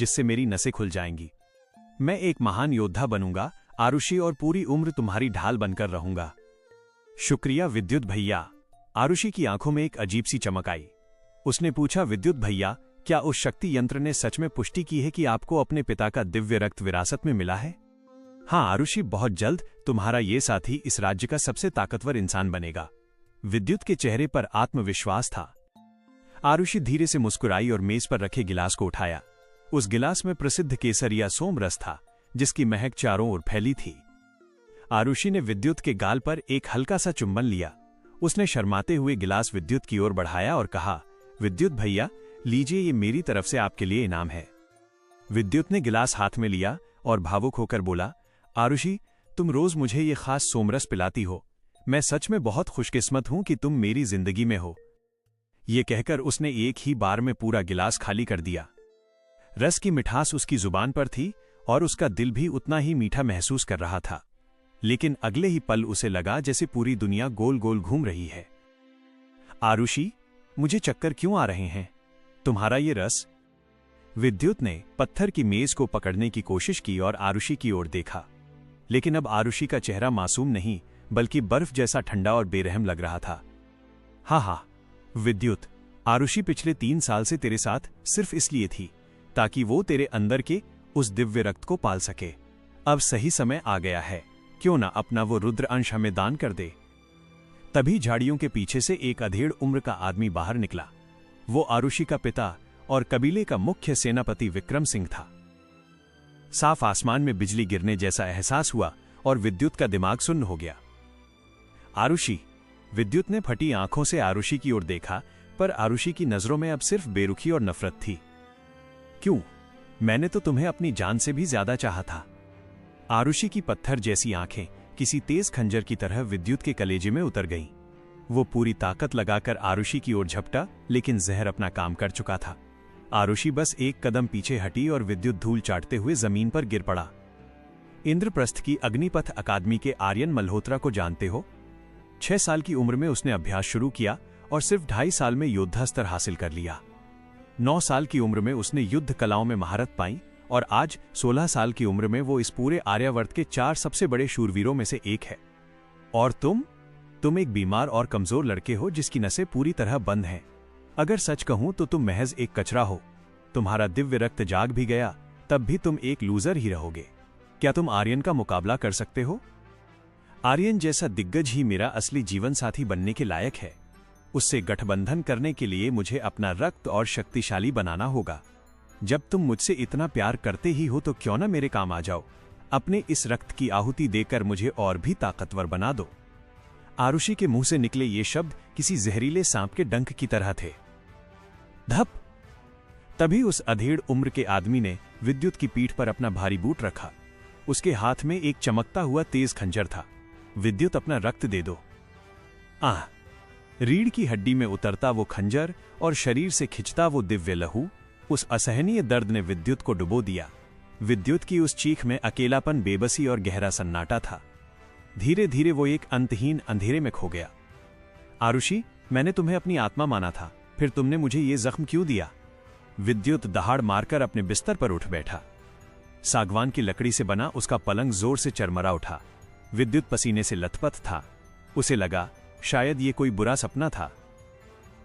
जिससे मेरी नसें खुल जाएंगी। मैं एक महान योद्धा बनूंगा आरुषि, और पूरी उम्र तुम्हारी ढाल बनकर रहूंगा। शुक्रिया विद्युत भैया। आरुषि की आंखों में एक अजीब सी चमक आई। उसने पूछा, विद्युत भैया, क्या उस शक्ति यंत्र ने सच में पुष्टि की है कि आपको अपने पिता का दिव्य रक्त विरासत में मिला है? हाँ आरुषि, बहुत जल्द तुम्हारा ये साथी इस राज्य का सबसे ताकतवर इंसान बनेगा। विद्युत के चेहरे पर आत्मविश्वास था। आरुषि धीरे से मुस्कुराई और मेज पर रखे गिलास को उठाया। उस गिलास में प्रसिद्ध केसरिया सोम रस था, जिसकी महक चारों ओर फैली थी। आरुषि ने विद्युत के गाल पर एक हल्का सा चुंबन लिया। उसने शर्माते हुए गिलास विद्युत की ओर बढ़ाया और कहा, विद्युत भैया, लीजिए, ये मेरी तरफ से आपके लिए इनाम है। विद्युत ने गिलास हाथ में लिया और भावुक होकर बोला, आरुषि, तुम रोज मुझे ये खास सोमरस पिलाती हो। मैं सच में बहुत खुशकिस्मत हूं कि तुम मेरी जिंदगी में हो। ये कहकर उसने एक ही बार में पूरा गिलास खाली कर दिया। रस की मिठास उसकी जुबान पर थी और उसका दिल भी उतना ही मीठा महसूस कर रहा था। लेकिन अगले ही पल उसे लगा जैसे पूरी दुनिया गोल गोल घूम रही है। आरुषि, मुझे चक्कर क्यों आ रहे हैं? तुम्हारा ये रस? विद्युत ने पत्थर की मेज को पकड़ने की कोशिश की और आरुषि की ओर देखा। लेकिन अब आरुषि का चेहरा मासूम नहीं, बल्कि बर्फ जैसा ठंडा और बेरहम लग रहा था। हाँ, विद्युत, आरुषि पिछले 3 साल से तेरे साथ सिर्फ इसलिए थी ताकि वो तेरे अंदर के उस दिव्य रक्त को पाल सके। अब सही समय आ गया है, क्यों ना अपना वो रुद्र अंश हमें दान कर दे। तभी झाड़ियों के पीछे से एक अधेड़ उम्र का आदमी बाहर निकला। वो आरुषि का पिता और कबीले का मुख्य सेनापति विक्रम सिंह था। साफ आसमान में बिजली गिरने जैसा एहसास हुआ और विद्युत का दिमाग सुन्न हो गया। आरुषि, विद्युत ने फटी आंखों से आरुषि की ओर देखा, पर आरुषि की नजरों में अब सिर्फ बेरुखी और नफरत थी। क्यों? मैंने तो तुम्हें अपनी जान से भी ज्यादा चाहा था। आरुषि की पत्थर जैसी आंखें किसी तेज खंजर की तरह विद्युत के कलेजे में उतर गईं। वो पूरी ताकत लगाकर आरुषि की ओर झपटा, लेकिन जहर अपना काम कर चुका था। आरुषि बस एक कदम पीछे हटी और विद्युत धूल चाटते हुए जमीन पर गिर पड़ा। इंद्रप्रस्थ की अग्निपथ अकादमी के आर्यन मल्होत्रा को जानते हो? 6 साल की उम्र में उसने अभ्यास शुरू किया और सिर्फ 2.5 साल में योद्धा स्तर हासिल कर लिया। 9 साल की उम्र में उसने युद्ध कलाओं में महारत पाई और आज 16 साल की उम्र में वो इस पूरे आर्यावर्त के 4 सबसे बड़े शूरवीरों में से एक है। और तुम एक बीमार और कमजोर लड़के हो जिसकी नसें पूरी तरह बंद हैं। अगर सच कहूं तो तुम महज एक कचरा हो। तुम्हारा दिव्य रक्त जाग भी गया तब भी तुम एक लूजर ही रहोगे। क्या तुम आर्यन का मुकाबला कर सकते हो? आर्यन जैसा दिग्गज ही मेरा असली जीवन साथी बनने के लायक है। उससे गठबंधन करने के लिए मुझे अपना रक्त और शक्तिशाली बनाना होगा। जब तुम मुझसे इतना प्यार करते ही हो तो क्यों ना मेरे काम आ जाओ। अपने इस रक्त की आहुति देकर मुझे और भी ताकतवर बना दो। आरुषि के मुंह से निकले ये शब्द किसी जहरीले सांप के डंक की तरह थे। धप! तभी उस अधेड़ उम्र के आदमी ने विद्युत की पीठ पर अपना भारी बूट रखा। उसके हाथ में एक चमकता हुआ तेज खंजर था। विद्युत, अपना रक्त दे दो। रीढ़ की हड्डी में उतरता वो खंजर और शरीर से खिंचता वो दिव्य लहू, उस असहनीय दर्द ने विद्युत को डुबो दिया। विद्युत की उस चीख में अकेलापन, बेबसी और गहरा सन्नाटा था। धीरे धीरे वो एक अंतहीन अंधेरे में खो गया। आरुषि, मैंने तुम्हें अपनी आत्मा माना था, फिर तुमने मुझे ये जख्म क्यों दिया? विद्युत दहाड़ मारकर अपने बिस्तर पर उठ बैठा। सागवान की लकड़ी से बना उसका पलंग जोर से चरमरा उठा। विद्युत पसीने से लथपथ था। उसे लगा शायद ये कोई बुरा सपना था,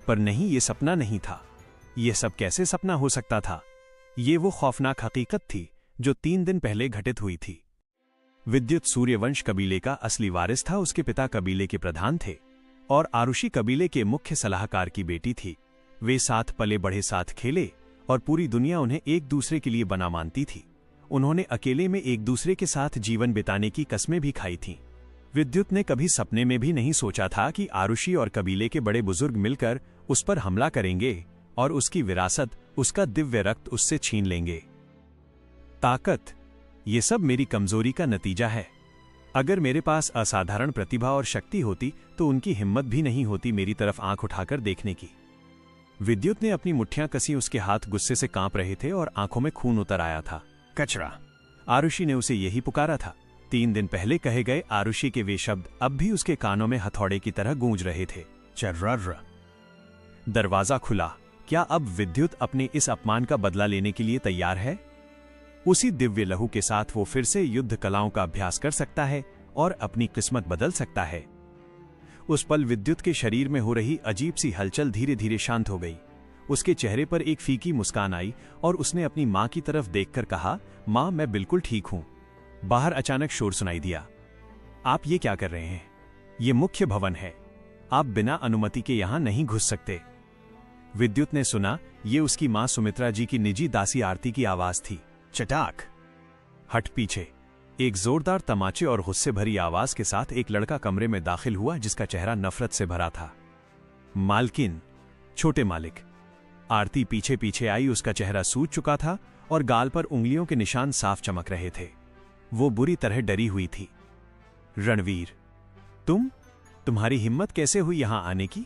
पर नहीं, ये सपना नहीं था। ये सब कैसे सपना हो सकता था? ये वो खौफनाक हकीकत थी जो 3 दिन पहले घटित हुई थी। विद्युत सूर्यवंश कबीले का असली वारिस था। उसके पिता कबीले के प्रधान थे और आरुषि कबीले के मुख्य सलाहकार की बेटी थी। वे साथ पले बढ़े, साथ खेले और पूरी दुनिया उन्हें एक दूसरे के लिए बना मानती थी। उन्होंने अकेले में एक दूसरे के साथ जीवन बिताने की कस्में भी खाई थीं। विद्युत ने कभी सपने में भी नहीं सोचा था कि आरुषि और कबीले के बड़े बुजुर्ग मिलकर उस पर हमला करेंगे और उसकी विरासत, उसका दिव्य रक्त उससे छीन लेंगे। ताकत, ये सब मेरी कमजोरी का नतीजा है। अगर मेरे पास असाधारण प्रतिभा और शक्ति होती तो उनकी हिम्मत भी नहीं होती मेरी तरफ आंख उठाकर देखने की। विद्युत ने अपनी मुट्ठियां कसी। उसके हाथ गुस्से से कांप रहे थे और आंखों में खून उतर आया था। कचरा! आरुषि ने उसे यही पुकारा था। 3 दिन पहले कहे गए आरुषि के वे शब्द अब भी उसके कानों में हथौड़े की तरह गूंज रहे थे। चर्रर्र! दरवाजा खुला क्या अब विद्युत अपने इस अपमान का बदला लेने के लिए तैयार है? उसी दिव्य लहू के साथ वो फिर से युद्ध कलाओं का अभ्यास कर सकता है और अपनी किस्मत बदल सकता है। उस पल विद्युत के शरीर में हो रही अजीब सी हलचल धीरे धीरे शांत हो गई। उसके चेहरे पर एक फीकी मुस्कान आई और उसने अपनी मां की तरफ देखकर कहा, मां, मैं बिल्कुल ठीक हूं। बाहर अचानक शोर सुनाई दिया। आप ये क्या कर रहे हैं? ये मुख्य भवन है, आप बिना अनुमति के यहां नहीं घुस सकते। विद्युत ने सुना, ये उसकी मां सुमित्रा जी की निजी दासी आरती की आवाज थी। चटाक! हट पीछे! एक जोरदार तमाचे और गुस्से भरी आवाज के साथ एक लड़का कमरे में दाखिल हुआ जिसका चेहरा नफरत से भरा था। मालकिन, छोटे मालिक। आरती पीछे पीछे आई। उसका चेहरा सूज चुका था और गाल पर उंगलियों के निशान साफ चमक रहे थे। वो बुरी तरह डरी हुई थी। रणवीर, तुम्हारी हिम्मत कैसे हुई यहां आने की?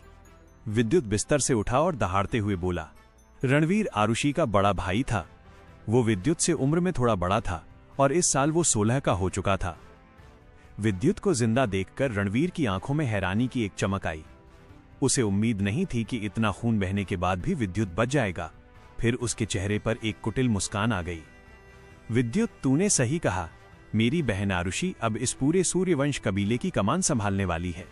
विद्युत बिस्तर से उठा और दहाड़ते हुए बोला। रणवीर आरुषि का बड़ा भाई था। वो विद्युत से उम्र में थोड़ा बड़ा था और इस साल वो 16 का हो चुका था। विद्युत को जिंदा देखकर रणवीर की आंखों में हैरानी की एक चमक आई। उसे उम्मीद नहीं थी कि इतना खून बहने के बाद भी विद्युत बच जाएगा। फिर उसके चेहरे पर एक कुटिल मुस्कान आ गई। विद्युत, तूने सही कहा। मेरी बहन आरुषि अब इस पूरे सूर्यवंश कबीले की कमान संभालने वाली है।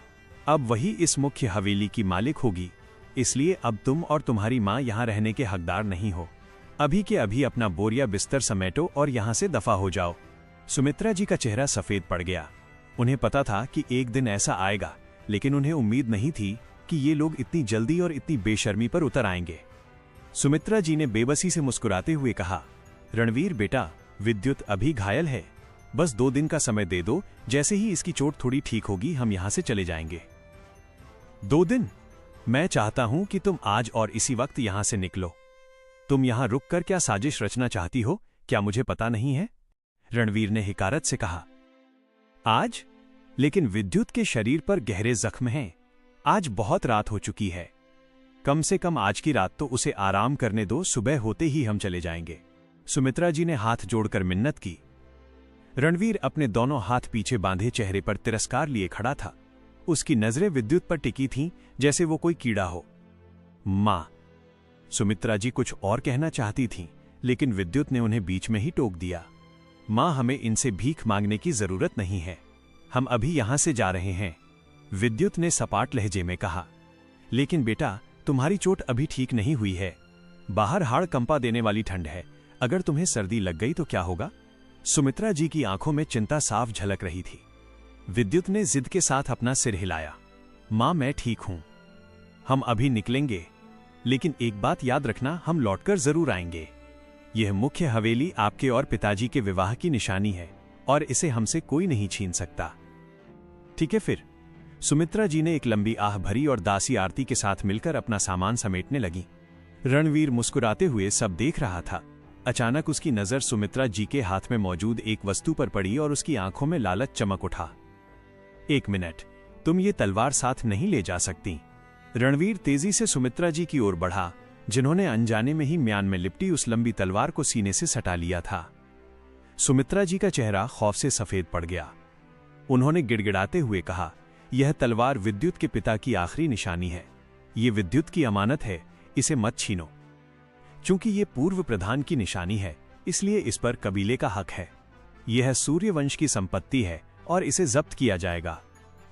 अब वही इस मुख्य हवेली की मालिक होगी। इसलिए अब तुम और तुम्हारी मां यहां रहने के हकदार नहीं हो। अभी के अभी अपना बोरिया बिस्तर समेटो और यहां से दफा हो जाओ। सुमित्रा जी का चेहरा सफेद पड़ गया। उन्हें पता था कि एक दिन ऐसा आएगा, लेकिन उन्हें उम्मीद नहीं थी कि ये लोग इतनी जल्दी और इतनी बेशर्मी पर उतर आएंगे। सुमित्रा जी ने बेबसी से मुस्कुराते हुए कहा, रणवीर बेटा, विद्युत अभी घायल है। बस 2 दिन का समय दे दो। जैसे ही इसकी चोट थोड़ी ठीक होगी हम यहां से चले जाएंगे। 2 दिन? मैं चाहता हूं कि तुम आज और इसी वक्त यहां से निकलो। तुम यहां रुककर क्या साजिश रचना चाहती हो? क्या मुझे पता नहीं है? रणवीर ने हिकारत से कहा। आज? लेकिन विद्युत के शरीर पर गहरे जख्म हैं। आज बहुत रात हो चुकी है। कम से कम आज की रात तो उसे आराम करने दो। सुबह होते ही हम चले जाएंगे। सुमित्रा जी ने हाथ जोड़कर मिन्नत की। रणवीर अपने दोनों हाथ पीछे बांधे चेहरे पर तिरस्कार लिए खड़ा था। उसकी नजरें विद्युत पर टिकी थीं, जैसे वो कोई कीड़ा हो। मां! सुमित्रा जी कुछ और कहना चाहती थीं, लेकिन विद्युत ने उन्हें बीच में ही टोक दिया। मां, हमें इनसे भीख मांगने की जरूरत नहीं है। हम अभी यहां से जा रहे हैं, विद्युत ने सपाट लहजे में कहा। लेकिन बेटा, तुम्हारी चोट अभी ठीक नहीं हुई है। बाहर हाड़ कंपा देने वाली ठंड है। अगर तुम्हें सर्दी लग गई तो क्या होगा? सुमित्रा जी की आंखों में चिंता साफ झलक रही थी। विद्युत ने जिद के साथ अपना सिर हिलाया। मां, मैं ठीक हूं। हम अभी निकलेंगे, लेकिन एक बात याद रखना, हम लौटकर जरूर आएंगे। यह मुख्य हवेली आपके और पिताजी के विवाह की निशानी है और इसे हमसे कोई नहीं छीन सकता। ठीक है फिर? सुमित्रा जी ने एक लंबी आह भरी और दासी आरती के साथ मिलकर अपना सामान समेटने लगी। रणवीर मुस्कुराते हुए सब देख रहा था। अचानक उसकी नजर सुमित्रा जी के हाथ में मौजूद एक वस्तु पर पड़ी और उसकी आंखों में लालच चमक उठा। 1 मिनट, तुम ये तलवार साथ नहीं ले जा सकती। रणवीर तेजी से सुमित्रा जी की ओर बढ़ा, जिन्होंने अनजाने में ही म्यान में लिपटी उस लंबी तलवार को सीने से सटा लिया था। सुमित्रा जी का चेहरा खौफ से सफेद पड़ गया। उन्होंने गिड़गिड़ाते हुए कहा, यह तलवार विद्युत के पिता की आखिरी निशानी है। ये विद्युत की अमानत है, इसे मत छीनो। चूंकि ये पूर्व प्रधान की निशानी है, इसलिए इस पर कबीले का हक है। यह सूर्यवंश की संपत्ति है और इसे जब्त किया जाएगा।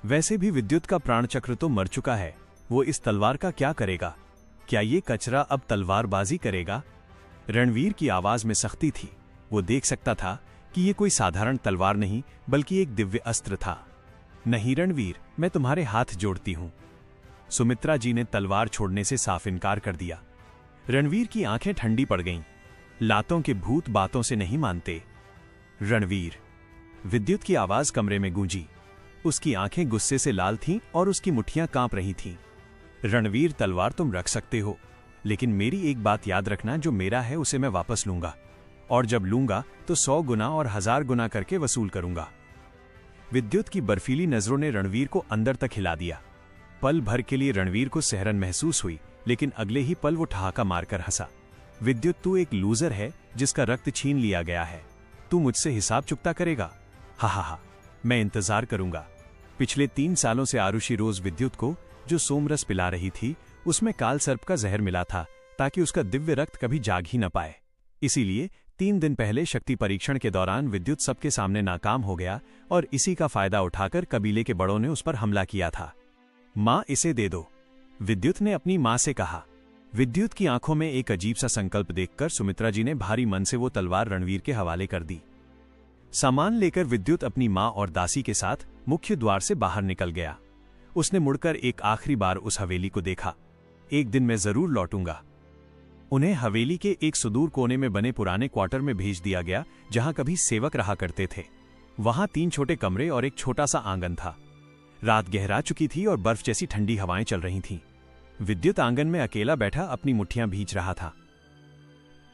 वैसे भी विद्युत का प्राण चक्र तो मर चुका है। वो इस तलवार का क्या करेगा? क्या ये कचरा अब तलवारबाजी करेगा? रणवीर की आवाज में सख्ती थी। वो देख सकता था कि ये कोई साधारण तलवार नहीं, बल्कि एक दिव्य अस्त्र था। नहीं रणवीर, मैं तुम्हारे हाथ जोड़ती हूं। सुमित्रा जी ने तलवार छोड़ने से साफ इनकार कर दिया। रणवीर की आंखें ठंडी पड़ गईं। लातों के भूत बातों से नहीं मानते। रणवीर! विद्युत की आवाज कमरे में गूंजी। उसकी आंखें गुस्से से लाल थीं और उसकी मुट्ठियां कांप रही थीं। रणवीर, तलवार तुम रख सकते हो, लेकिन मेरी एक बात याद रखना, जो मेरा है उसे मैं वापस लूंगा, और जब लूंगा तो 100 गुना और 1000 गुना करके वसूल करूंगा। विद्युत की बर्फीली नजरों ने रणवीर को अंदर तक हिला दिया। पल भर के लिए रणवीर को सहरन महसूस हुई, लेकिन अगले ही पल वो ठहाका मारकर हंसा। विद्युत, तू एक लूजर है जिसका रक्त छीन लिया गया है। तू मुझसे हिसाब चुकता करेगा? हा हा हा, मैं इंतजार करूंगा। पिछले 3 सालों से आरुषि रोज विद्युत को जो सोमरस पिला रही थी, उसमें काल सर्प का जहर मिला था, ताकि उसका दिव्य रक्त कभी जाग ही न पाए। इसीलिए 3 दिन पहले शक्ति परीक्षण के दौरान विद्युत सबके सामने नाकाम हो गया और इसी का फायदा उठाकर कबीले के बड़ों ने उस पर हमला किया था। मां, इसे दे दो, विद्युत ने अपनी मां से कहा। विद्युत की आंखों में एक अजीब सा संकल्प देखकर सुमित्रा जी ने भारी मन से वो तलवार रणवीर के हवाले कर दी। सामान लेकर विद्युत अपनी मां और दासी के साथ मुख्य द्वार से बाहर निकल गया। उसने मुड़कर एक आखिरी बार उस हवेली को देखा। एक दिन मैं जरूर लौटूंगा। उन्हें हवेली के एक सुदूर कोने में बने पुराने क्वार्टर में भेज दिया गया, जहां कभी सेवक रहा करते थे। वहां 3 छोटे कमरे और एक छोटा सा आंगन था। रात गहरा चुकी थी और बर्फ जैसी ठंडी हवाएं चल रही थीं। विद्युत आंगन में अकेला बैठा अपनी मुट्ठियां भींच रहा था।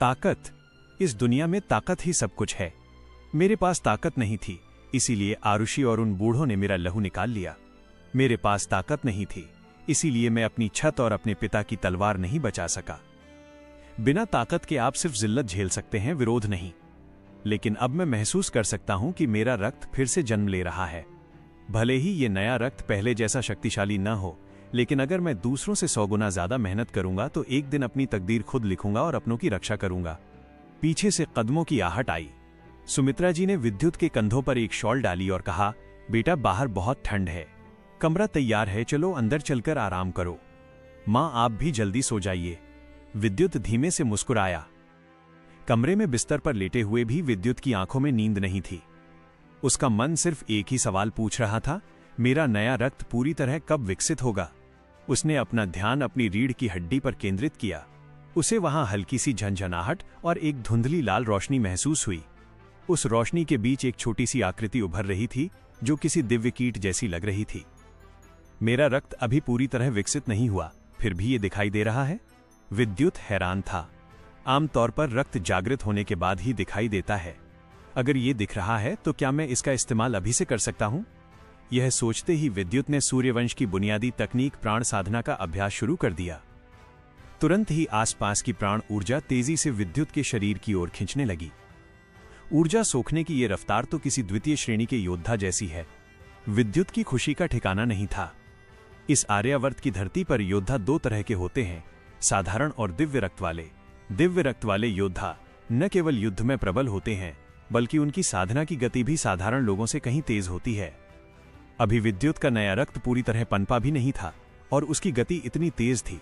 ताकत, इस दुनिया में ताकत ही सब कुछ है। मेरे पास ताकत नहीं थी, इसीलिए आरुषि और उन बूढ़ों ने मेरा लहू निकाल लिया। मेरे पास ताकत नहीं थी, इसीलिए मैं अपनी छत और अपने पिता की तलवार नहीं बचा सका। बिना ताकत के आप सिर्फ जिल्लत झेल सकते हैं, विरोध नहीं। लेकिन अब मैं महसूस कर सकता हूं कि मेरा रक्त फिर से जन्म ले रहा है। भले ही ये नया रक्त पहले जैसा शक्तिशाली न हो, लेकिन अगर मैं दूसरों से 100 गुना ज्यादा मेहनत करूंगा तो एक दिन अपनी तकदीर खुद लिखूंगा और अपनों की रक्षा करूंगा। पीछे से कदमों की आहट आई। सुमित्रा जी ने विद्युत के कंधों पर एक शॉल डाली और कहा, बेटा, बाहर बहुत ठंड है, कमरा तैयार है, चलो अंदर चलकर आराम करो। मां, आप भी जल्दी सो जाइए। विद्युत धीमे से मुस्कुराया। कमरे में बिस्तर पर लेटे हुए भी विद्युत की आंखों में नींद नहीं थी। उसका मन सिर्फ एक ही सवाल पूछ रहा था, मेरा नया रक्त पूरी तरह कब विकसित होगा। उसने अपना ध्यान अपनी रीढ़ की हड्डी पर केंद्रित किया। उसे वहां हल्की सी झंझनाहट और एक धुंधली लाल रोशनी महसूस हुई। उस रोशनी के बीच एक छोटी सी आकृति उभर रही थी, जो किसी दिव्य कीट जैसी लग रही थी। मेरा रक्त अभी पूरी तरह विकसित नहीं हुआ, फिर भी ये दिखाई दे रहा है। विद्युत हैरान था। आमतौर पर रक्त जागृत होने के बाद ही दिखाई देता है। अगर ये दिख रहा है तो क्या मैं इसका इस्तेमाल अभी से कर सकता हूं? यह सोचते ही विद्युत ने सूर्यवंश की बुनियादी तकनीक प्राण साधना का अभ्यास शुरू कर दिया। तुरंत ही आसपास की प्राण ऊर्जा तेजी से विद्युत के शरीर की ओर खींचने लगी। ऊर्जा सोखने की यह रफ्तार तो किसी द्वितीय श्रेणी के योद्धा जैसी है। विद्युत की खुशी का ठिकाना नहीं था। इस आर्यावर्त की धरती पर योद्धा 2 तरह के होते हैं, साधारण और दिव्य रक्त वाले। दिव्य रक्त वाले योद्धा न केवल युद्ध में प्रबल होते हैं, बल्कि उनकी साधना की गति भी साधारण लोगों से कहीं तेज होती है। अभी विद्युत का नया रक्त पूरी तरह पनपा भी नहीं था और उसकी गति इतनी तेज थी।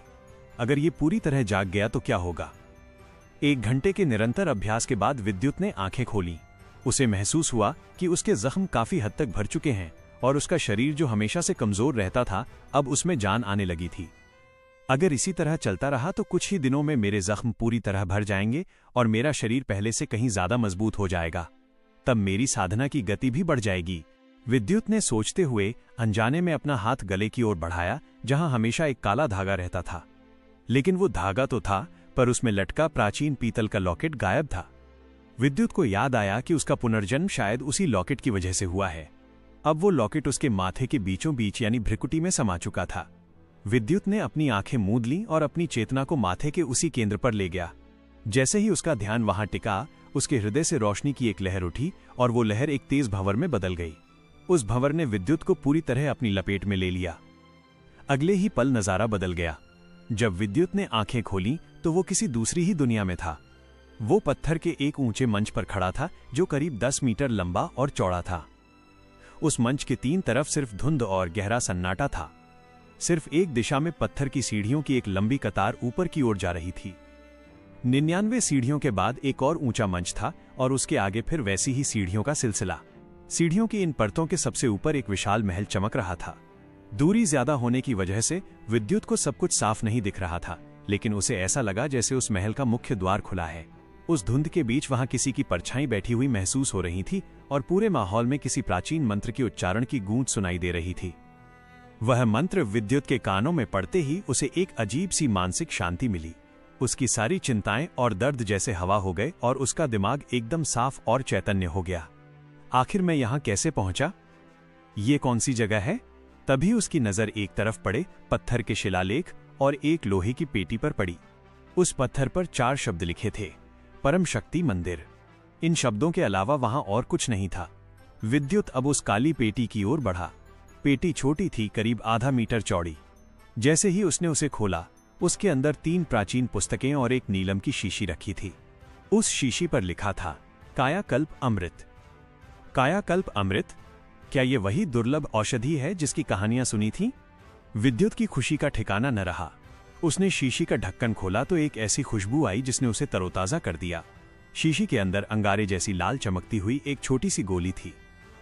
अगर ये पूरी तरह जाग गया तो क्या होगा? 1 घंटे के निरंतर अभ्यास के बाद विद्युत ने आंखें खोलीं। उसे महसूस हुआ कि उसके जख्म काफी हद तक भर चुके हैं और उसका शरीर जो हमेशा से कमजोर रहता था, अब उसमें जान आने लगी थी। अगर इसी तरह चलता रहा तो कुछ ही दिनों में मेरे जख्म पूरी तरह भर जाएंगे और मेरा शरीर पहले से कहीं ज्यादा मजबूत हो जाएगा। तब मेरी साधना की गति भी बढ़ जाएगी। विद्युत ने सोचते हुए अनजाने में अपना हाथ गले की ओर बढ़ाया, जहां हमेशा एक काला धागा रहता था। लेकिन वो धागा तो था, पर उसमें लटका प्राचीन पीतल का लॉकेट गायब था। विद्युत को याद आया कि उसका पुनर्जन्म शायद उसी लॉकेट की वजह से हुआ है। अब वो लॉकेट उसके माथे के बीचों बीच यानी भ्रिकुटी में समा चुका था। विद्युत ने अपनी आंखें मूंद लीं और अपनी चेतना को माथे के उसी केंद्र पर ले गया। जैसे ही उसका ध्यान वहां टिका, उसके हृदय से रोशनी की एक लहर उठी और वो लहर एक तेज भंवर में बदल गई। उस भंवर ने विद्युत को पूरी तरह अपनी लपेट में ले लिया। अगले ही पल नजारा बदल गया। जब विद्युत ने आंखें खोलीं तो वो किसी दूसरी ही दुनिया में था। वो पत्थर के एक ऊंचे मंच पर खड़ा था, जो करीब 10 मीटर लंबा और चौड़ा था। उस मंच के 3 तरफ सिर्फ धुंध और गहरा सन्नाटा था। सिर्फ एक दिशा में पत्थर की सीढ़ियों की एक लंबी कतार ऊपर की ओर जा रही थी। 99 सीढ़ियों के बाद एक और ऊंचा मंच था और उसके आगे फिर वैसी ही सीढ़ियों का सिलसिला। सीढ़ियों की इन परतों के सबसे ऊपर एक विशाल महल चमक रहा था। दूरी ज्यादा होने की वजह से विद्युत को सब कुछ साफ नहीं दिख रहा था, लेकिन उसे ऐसा लगा जैसे उस महल का मुख्य द्वार खुला है। उस धुंध के बीच वहां किसी की परछाई बैठी हुई महसूस हो रही थी और पूरे माहौल में किसी प्राचीन मंत्र के उच्चारण की गूंज सुनाई दे रही थी। वह मंत्र विद्युत के कानों में पड़ते ही उसे एक अजीब सी मानसिक शांति मिली। उसकी सारी चिंताएं और दर्द जैसे हवा हो गए और उसका दिमाग एकदम साफ और चैतन्य हो गया। आखिर मैं यहां कैसे पहुंचा? ये कौन सी जगह है? तभी उसकी नजर एक तरफ पड़े पत्थर के शिलालेख और एक लोहे की पेटी पर पड़ी। उस पत्थर पर 4 शब्द लिखे थे, परम शक्ति मंदिर। इन शब्दों के अलावा वहां और कुछ नहीं था। विद्युत अब उस काली पेटी की ओर बढ़ा। पेटी छोटी थी, करीब आधा मीटर चौड़ी। जैसे ही उसने उसे खोला, उसके अंदर 3 प्राचीन पुस्तकें और एक नीलम की शीशी रखी थी। उस शीशी पर लिखा था कायाकल्प अमृत। कायाकल्प अमृत? क्या ये वही दुर्लभ औषधि है जिसकी कहानियां सुनी थी? विद्युत की खुशी का ठिकाना न रहा। उसने शीशी का ढक्कन खोला तो एक ऐसी खुशबू आई जिसने उसे तरोताजा कर दिया। शीशी के अंदर अंगारे जैसी लाल चमकती हुई एक छोटी सी गोली थी।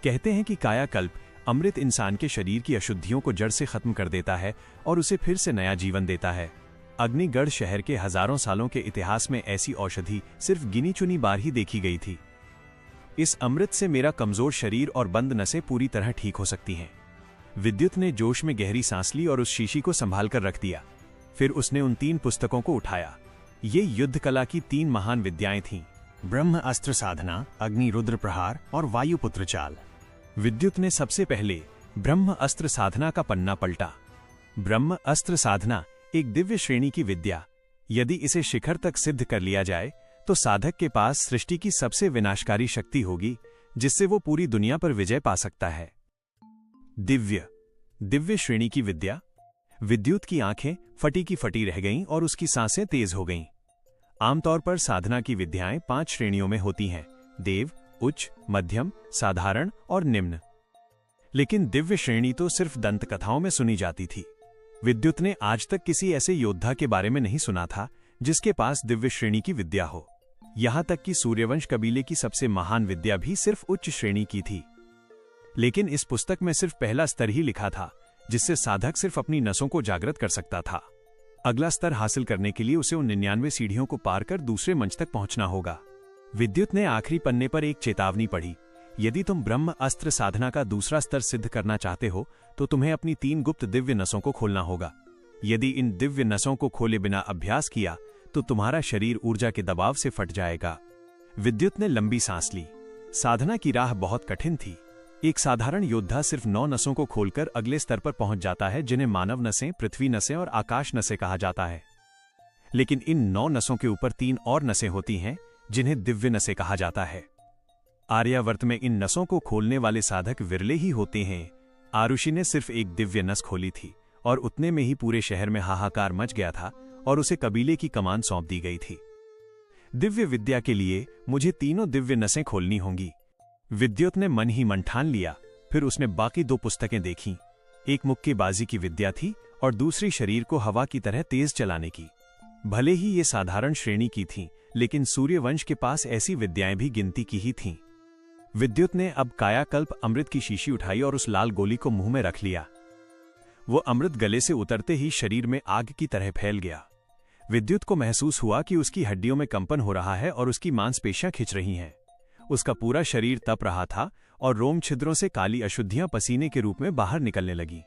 कहते हैं कि कायाकल्प अमृत इंसान के शरीर की अशुद्धियों को जड़ से खत्म कर देता है और उसे फिर से नया जीवन देता है। अग्निगढ़ शहर के हजारों सालों के इतिहास में ऐसी औषधि सिर्फ गिनी चुनी बार ही देखी गई थी। इस अमृत से मेरा कमजोर शरीर और बंद नसें पूरी तरह ठीक हो सकती हैं। विद्युत ने जोश में गहरी सांस ली और उस शीशी को संभाल कर रख दिया। फिर उसने उन 3 पुस्तकों को उठाया। ये युद्ध कला की 3 महान विद्याएं थीं। ब्रह्म अस्त्र साधना, अग्नि रुद्र प्रहार और वायुपुत्र चाल। विद्युत ने सबसे पहले ब्रह्म अस्त्र साधना का पन्ना पलटा। ब्रह्म अस्त्र साधना एक दिव्य श्रेणी की विद्या। यदि इसे शिखर तक सिद्ध कर लिया जाए तो साधक के पास सृष्टि की सबसे विनाशकारी शक्ति होगी, जिससे वो पूरी दुनिया पर विजय पा सकता है। दिव्य श्रेणी की विद्या। विद्युत की आंखें फटी की फटी रह गईं और उसकी सांसें तेज हो गईं। आमतौर पर साधना की विद्याएं 5 श्रेणियों में होती हैं: देव, उच्च, मध्यम, साधारण और निम्न। लेकिन दिव्य श्रेणी तो सिर्फ दंत कथाओं में सुनी जाती थी। विद्युत ने आज तक किसी ऐसे योद्धा के बारे में नहीं सुना था जिसके पास दिव्य श्रेणी की विद्या हो। यहां तक कि सूर्यवंश कबीले की सबसे महान विद्या भी सिर्फ उच्च श्रेणी की थी। लेकिन इस पुस्तक में सिर्फ पहला स्तर ही लिखा था, जिससे साधक सिर्फ अपनी नसों को जागृत कर सकता था। अगला स्तर हासिल करने के लिए उसे उन 99 सीढ़ियों को पार कर दूसरे मंच तक पहुंचना होगा। विद्युत ने आखिरी पन्ने पर एक चेतावनी पढ़ी। यदि तुम ब्रह्म अस्त्र साधना का दूसरा स्तर सिद्ध करना चाहते हो तो तुम्हें अपनी 3 गुप्त दिव्य नसों को खोलना होगा। यदि इन दिव्य नसों को खोले बिना अभ्यास किया तो तुम्हारा शरीर ऊर्जा के दबाव से फट जाएगा। विद्युत ने लंबी सांस ली। साधना की राह बहुत कठिन थी। एक साधारण योद्धा सिर्फ 9 नसों को खोलकर अगले स्तर पर पहुंच जाता है, जिन्हें मानव नसें, पृथ्वी नसें और आकाश नसें कहा जाता है। लेकिन इन 9 नसों के ऊपर 3 और नसें होती हैं, जिन्हें दिव्य नसें कहा जाता है। आर्यावर्त में इन नसों को खोलने वाले साधक विरले ही होते हैं। आरुषि ने सिर्फ एक दिव्य नस खोली थी और उतने में ही पूरे शहर में हाहाकार मच गया था और उसे कबीले की कमान सौंप दी गई थी। दिव्य विद्या के लिए मुझे 3 दिव्य नसें खोलनी होंगी। विद्युत ने मन ही मन ठान लिया। फिर उसने बाकी 2 पुस्तकें देखीं। एक मुक्केबाजी की विद्या थी और दूसरी शरीर को हवा की तरह तेज चलाने की। भले ही ये साधारण श्रेणी की थीं, लेकिन सूर्यवंश के पास ऐसी विद्याएं भी गिनती की ही थीं। विद्युत ने अब कायाकल्प अमृत की शीशी उठाई और उस लाल गोली को मुंह में रख लिया। वो अमृत गले से उतरते ही शरीर में आग की तरह फैल गया। विद्युत को महसूस हुआ कि उसकी हड्डियों में कंपन हो रहा है और उसकी मांसपेशियां खिंच रही हैं। उसका पूरा शरीर तप रहा था और रोम छिद्रों से काली अशुद्धियां पसीने के रूप में बाहर निकलने लगी।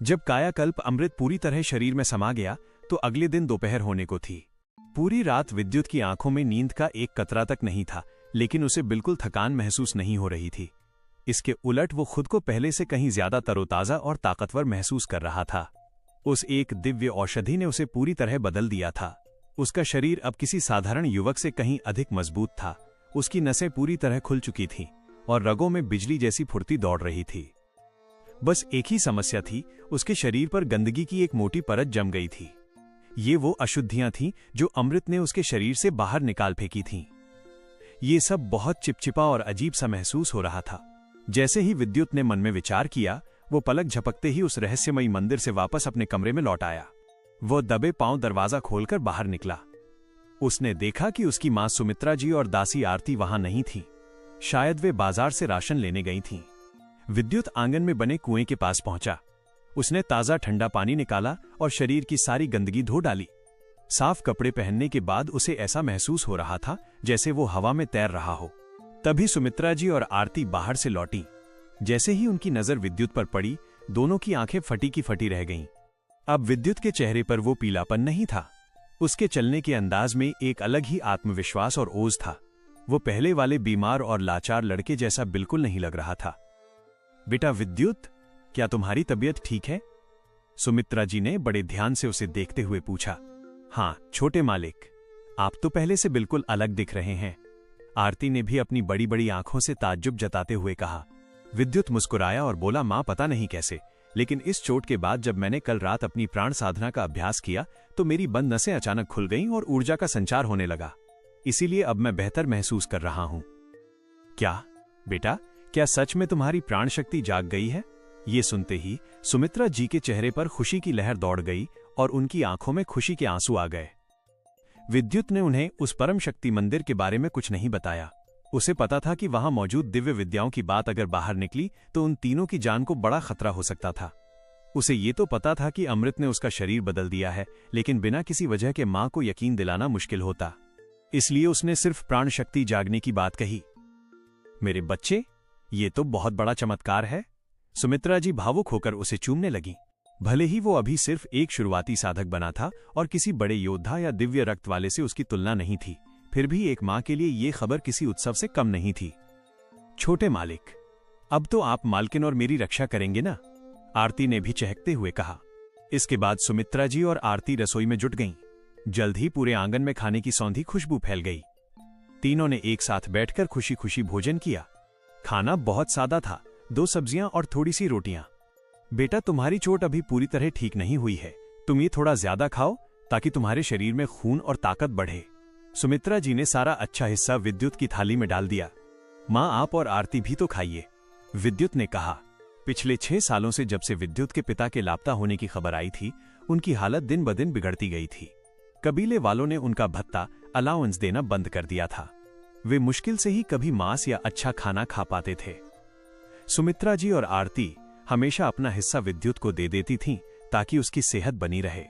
जब कायाकल्प अमृत पूरी तरह शरीर में समा गया तो अगले दिन दोपहर होने को थी। पूरी रात विद्युत की आंखों में नींद का एक कतरा तक नहीं था, लेकिन उसे बिल्कुल थकान महसूस नहीं हो रही थी। इसके उलट वो खुद को पहले से कहीं ज्यादा तरोताजा और ताकतवर महसूस कर रहा था। उस एक दिव्य औषधि ने उसे पूरी तरह बदल दिया था। उसका शरीर अब किसी साधारण युवक से कहीं अधिक मजबूत था। उसकी नसें पूरी तरह खुल चुकी थीं और रगों में बिजली जैसी फुर्ती दौड़ रही थी। बस एक ही समस्या थी, उसके शरीर पर गंदगी की एक मोटी परत जम गई थी। ये वो अशुद्धियां थीं जो अमृत ने उसके शरीर से बाहर निकाल फेंकी थीं। ये सब बहुत चिपचिपा और अजीब सा महसूस हो रहा था। जैसे ही विद्युत ने मन में विचार किया, वो पलक झपकते ही उस रहस्यमयी मंदिर से वापस अपने कमरे में लौट आया। वो दबे पांव दरवाजा खोलकर बाहर निकला। उसने देखा कि उसकी मां सुमित्रा जी और दासी आरती वहां नहीं थीं। शायद वे बाजार से राशन लेने गई थीं। विद्युत आंगन में बने कुएं के पास पहुंचा। उसने ताजा ठंडा पानी निकाला और शरीर की सारी गंदगी धो डाली। साफ कपड़े पहनने के बाद उसे ऐसा महसूस हो रहा था जैसे वो हवा में तैर रहा हो। तभी सुमित्रा जी और आरती बाहर से लौटी। जैसे ही उनकी नजर विद्युत पर पड़ी, दोनों की आंखें फटी की फटी रह गईं। अब विद्युत के चेहरे पर वो पीलापन नहीं था। उसके चलने के अंदाज में एक अलग ही आत्मविश्वास और ओज था। वो पहले वाले बीमार और लाचार लड़के जैसा बिल्कुल नहीं लग रहा था। बेटा विद्युत, क्या तुम्हारी तबीयत ठीक है? सुमित्रा जी ने बड़े ध्यान से उसे देखते हुए पूछा। हाँ छोटे मालिक, आप तो पहले से बिल्कुल अलग दिख रहे हैं, आरती ने भी अपनी बड़ी बड़ी आंखों से ताज्जुब जताते हुए कहा। विद्युत मुस्कुराया और बोला, मां पता नहीं कैसे, लेकिन इस चोट के बाद जब मैंने कल रात अपनी प्राण साधना का अभ्यास किया तो मेरी बंद नसें अचानक खुल गईं और ऊर्जा का संचार होने लगा। इसीलिए अब मैं बेहतर महसूस कर रहा हूं। क्या बेटा, क्या सच में तुम्हारी प्राण शक्ति जाग गई है? ये सुनते ही सुमित्रा जी के चेहरे पर खुशी की लहर दौड़ गई और उनकी आंखों में खुशी के आंसू आ गए। विद्युत ने उन्हें उस परम शक्ति मंदिर के बारे में कुछ नहीं बताया। उसे पता था कि वहां मौजूद दिव्य विद्याओं की बात अगर बाहर निकली तो उन तीनों की जान को बड़ा खतरा हो सकता था। उसे ये तो पता था कि अमृत ने उसका शरीर बदल दिया है, लेकिन बिना किसी वजह के मां को यकीन दिलाना मुश्किल होता। इसलिए उसने सिर्फ प्राण शक्ति जागने की बात कही। मेरे बच्चे, ये तो बहुत बड़ा चमत्कार है। सुमित्रा जी भावुक होकर उसे चूमने लगी। भले ही वो अभी सिर्फ एक शुरुआती साधक बना था और किसी बड़े योद्धा या दिव्य रक्त वाले से उसकी तुलना नहीं थी, फिर भी एक मां के लिए ये खबर किसी उत्सव से कम नहीं थी। छोटे मालिक, अब तो आप मालकिन और मेरी रक्षा करेंगे ना? आरती ने भी चहकते हुए कहा। इसके बाद सुमित्रा जी और आरती रसोई में जुट गईं। जल्द ही पूरे आंगन में खाने की सौंधी खुशबू फैल गई। तीनों ने एक साथ बैठकर खुशी खुशी भोजन किया। खाना बहुत सादा था, 2 सब्जियां और थोड़ी सी रोटियां। बेटा, तुम्हारी चोट अभी पूरी तरह ठीक नहीं हुई है। तुम ये थोड़ा ज्यादा खाओ ताकि तुम्हारे शरीर में खून और ताकत बढ़े। सुमित्रा जी ने सारा अच्छा हिस्सा विद्युत की थाली में डाल दिया। मां, आप और आरती भी तो खाइए, विद्युत ने कहा। पिछले 6 सालों से जब से विद्युत के पिता के लापता होने की खबर आई थी, उनकी हालत दिन ब दिन बिगड़ती गई थी। कबीले वालों ने उनका भत्ता अलाउंस देना बंद कर दिया था। वे मुश्किल से ही कभी मांस या अच्छा खाना खा पाते थे। सुमित्रा जी और आरती हमेशा अपना हिस्सा विद्युत को दे देती थीं ताकि उसकी सेहत बनी रहे।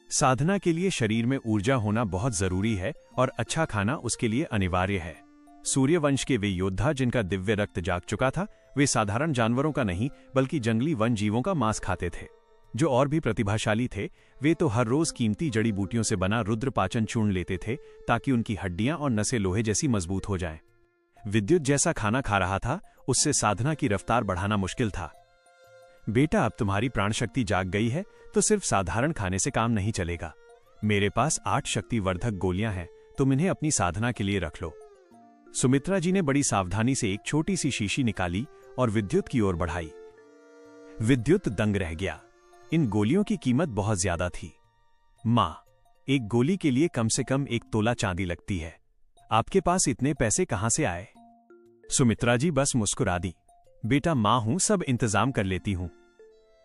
साधना के लिए शरीर में ऊर्जा होना बहुत जरूरी है और अच्छा खाना उसके लिए अनिवार्य है। सूर्यवंश के वे योद्धा जिनका दिव्य रक्त जाग चुका था, वे साधारण जानवरों का नहीं बल्कि जंगली वन जीवों का मांस खाते थे। जो और भी प्रतिभाशाली थे, वे तो हर रोज कीमती जड़ी बूटियों से बना रुद्रपाचन चूर्ण लेते थे ताकि उनकी हड्डियां और नसें लोहे जैसी मजबूत हो जाएं। विद्युत जैसा खाना खा रहा था, उससे साधना की रफ्तार बढ़ाना मुश्किल था। बेटा, अब तुम्हारी प्राण शक्ति जाग गई है तो सिर्फ साधारण खाने से काम नहीं चलेगा। मेरे पास 8 शक्तिवर्धक गोलियां हैं, तुम इन्हें अपनी साधना के लिए रख लो। सुमित्रा जी ने बड़ी सावधानी से एक छोटी सी शीशी निकाली और विद्युत की ओर बढ़ाई। विद्युत दंग रह गया। इन गोलियों की कीमत बहुत ज्यादा थी। मां, एक गोली के लिए कम से कम 1 तोला चांदी लगती है। आपके पास इतने पैसे कहां से आए? सुमित्रा जी बस मुस्कुरा दी। बेटा, मां हूं, सब इंतजाम कर लेती हूं।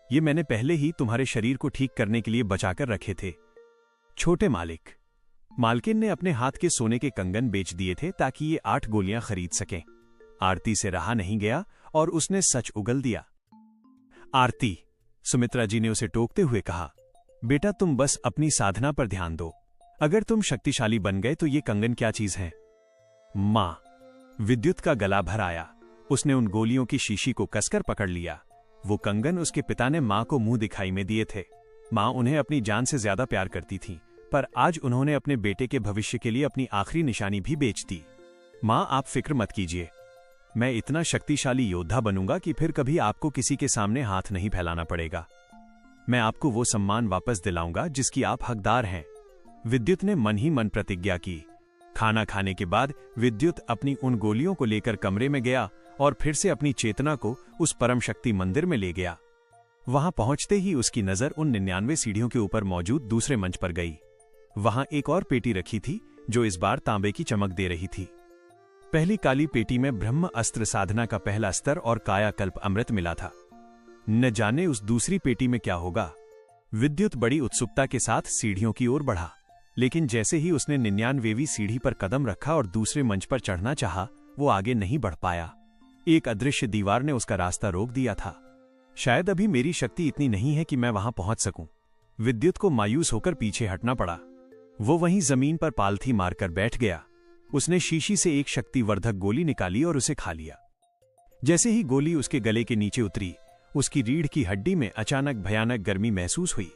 ये मैंने पहले ही तुम्हारे शरीर को ठीक करने के लिए बचाकर रखे थे। छोटे मालिक, मालकिन ने अपने हाथ के सोने के कंगन बेच दिए थे ताकि ये 8 गोलियां खरीद सकें। आरती से रहा नहीं गया और उसने सच उगल दिया। आरती, सुमित्रा जी ने उसे टोकते हुए कहा, बेटा तुम बस अपनी साधना पर ध्यान दो। अगर तुम शक्तिशाली बन गए तो ये कंगन क्या चीज है? मां, विद्युत का गला भर आया। उसने उन गोलियों की शीशी को कसकर पकड़ लिया। वो कंगन उसके पिता ने मां को मुंह दिखाई में दिए थे। मां उन्हें अपनी जान से ज्यादा प्यार करती थी, पर आज उन्होंने अपने बेटे के भविष्य के लिए अपनी आखिरी निशानी भी बेच दी। मां, आप फिक्र मत कीजिए, मैं इतना शक्तिशाली योद्धा बनूंगा कि फिर कभी आपको किसी के सामने हाथ नहीं फैलाना पड़ेगा। मैं आपको वो सम्मान वापस दिलाऊंगा जिसकी आप हकदार हैं। विद्युत ने मन ही मन प्रतिज्ञा की। खाना खाने के बाद विद्युत अपनी उन गोलियों को लेकर कमरे में गया और फिर से अपनी चेतना को उस परम शक्ति मंदिर में ले गया। वहां पहुंचते ही उसकी नजर उन 99 सीढ़ियों के ऊपर मौजूद दूसरे मंच पर गई। वहां एक और पेटी रखी थी जो इस बार तांबे की चमक दे रही थी। पहली काली पेटी में ब्रह्म अस्त्र साधना का पहला स्तर और कायाकल्प अमृत मिला था। न जाने उस दूसरी पेटी में क्या होगा। विद्युत बड़ी उत्सुकता के साथ सीढ़ियों की ओर बढ़ा, लेकिन जैसे ही उसने 99वीं सीढ़ी पर कदम रखा और दूसरे मंच पर चढ़ना चाहा, वो आगे नहीं बढ़ पाया। एक अदृश्य दीवार ने उसका रास्ता रोक दिया था। शायद अभी मेरी शक्ति इतनी नहीं है कि मैं वहां पहुंच सकूं। विद्युत को मायूस होकर पीछे हटना पड़ा। वो वहीं जमीन पर पालथी मारकर बैठ गया। उसने शीशी से एक शक्तिवर्धक गोली निकाली और उसे खा लिया। जैसे ही गोली उसके गले के नीचे उतरी, उसकी रीढ़ की हड्डी में अचानक भयानक गर्मी महसूस हुई।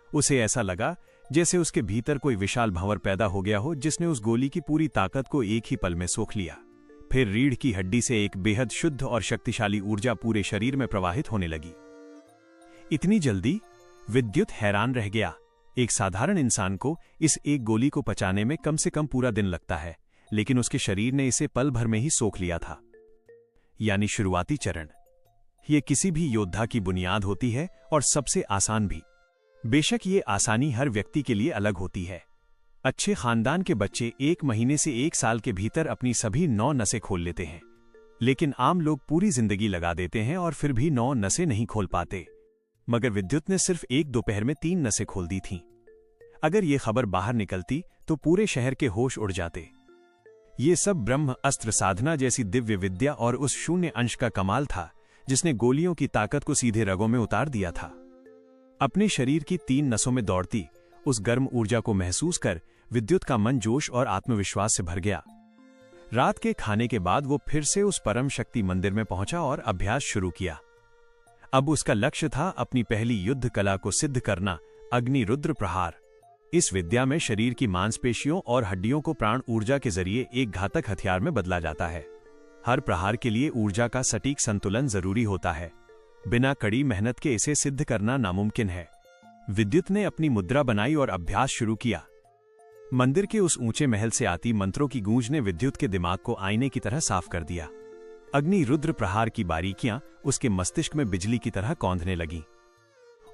उसे ऐसा लगा जैसे उसके भीतर कोई विशाल भंवर पैदा हो गया हो जिसने उस गोली की पूरी ताकत को एक ही पल में सोख लिया। फिर रीढ़ की हड्डी से एक बेहद शुद्ध और शक्तिशाली ऊर्जा पूरे शरीर में प्रवाहित होने लगी। इतनी जल्दी? विद्युत हैरान रह गया। एक साधारण इंसान को इस एक गोली को पचाने में कम से कम पूरा दिन लगता है, लेकिन उसके शरीर ने इसे पल भर में ही सोख लिया था। यानी शुरुआती चरण। ये किसी भी योद्धा की बुनियाद होती है और सबसे आसान भी। बेशक ये आसानी हर व्यक्ति के लिए अलग होती है। अच्छे खानदान के बच्चे 1 महीने से 1 साल के भीतर अपनी सभी 9 नसें खोल लेते हैं, लेकिन आम लोग पूरी जिंदगी लगा देते हैं और फिर भी 9 नसें नहीं खोल पाते। मगर विद्युत ने सिर्फ एक दोपहर में 3 नसें खोल दी थीं। अगर ये खबर बाहर निकलती तो पूरे शहर के होश उड़ जाते। ये सब ब्रह्म अस्त्र साधना जैसी दिव्य विद्या और उस शून्य अंश का कमाल था जिसने गोलियों की ताकत को सीधे रगों में उतार दिया था। अपने शरीर की 3 नसों में दौड़ती उस गर्म ऊर्जा को महसूस कर विद्युत का मन जोश और आत्मविश्वास से भर गया। रात के खाने के बाद वो फिर से उस परम शक्ति मंदिर में पहुंचा और अभ्यास शुरू किया। अब उसका लक्ष्य था अपनी पहली युद्ध कला को सिद्ध करना, अग्नि रुद्र प्रहार। इस विद्या में शरीर की मांसपेशियों और हड्डियों को प्राण ऊर्जा के जरिए एक घातक हथियार में बदला जाता है। हर प्रहार के लिए ऊर्जा का सटीक संतुलन जरूरी होता है। बिना कड़ी मेहनत के इसे सिद्ध करना नामुमकिन है। विद्युत ने अपनी मुद्रा बनाई और अभ्यास शुरू किया। मंदिर के उस ऊंचे महल से आती मंत्रों की गूंज ने विद्युत के दिमाग को आईने की तरह साफ कर दिया। अग्नि रुद्र प्रहार की बारीकियां उसके मस्तिष्क में बिजली की तरह कौंधने लगीं।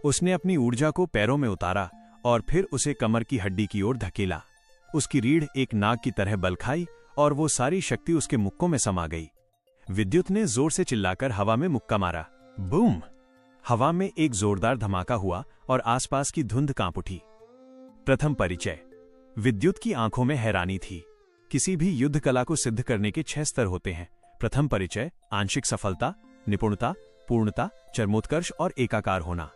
उसने अपनी ऊर्जा को पैरों में उतारा और फिर उसे कमर की हड्डी की ओर धकेला। उसकी रीढ़ एक नाग की तरह बल खाई और वो सारी शक्ति उसके मुक्कों में समा गई। विद्युत ने जोर से चिल्लाकर हवा में मुक्का मारा। बूम! हवा में एक जोरदार धमाका हुआ और आसपास की धुंध कांप उठी। प्रथम परिचय। विद्युत की आंखों में हैरानी थी। किसी भी युद्ध कला को सिद्ध करने के 6 स्तर होते हैं। प्रथम परिचय, आंशिक सफलता, निपुणता, पूर्णता, चरमोत्कर्ष और एकाकार होना।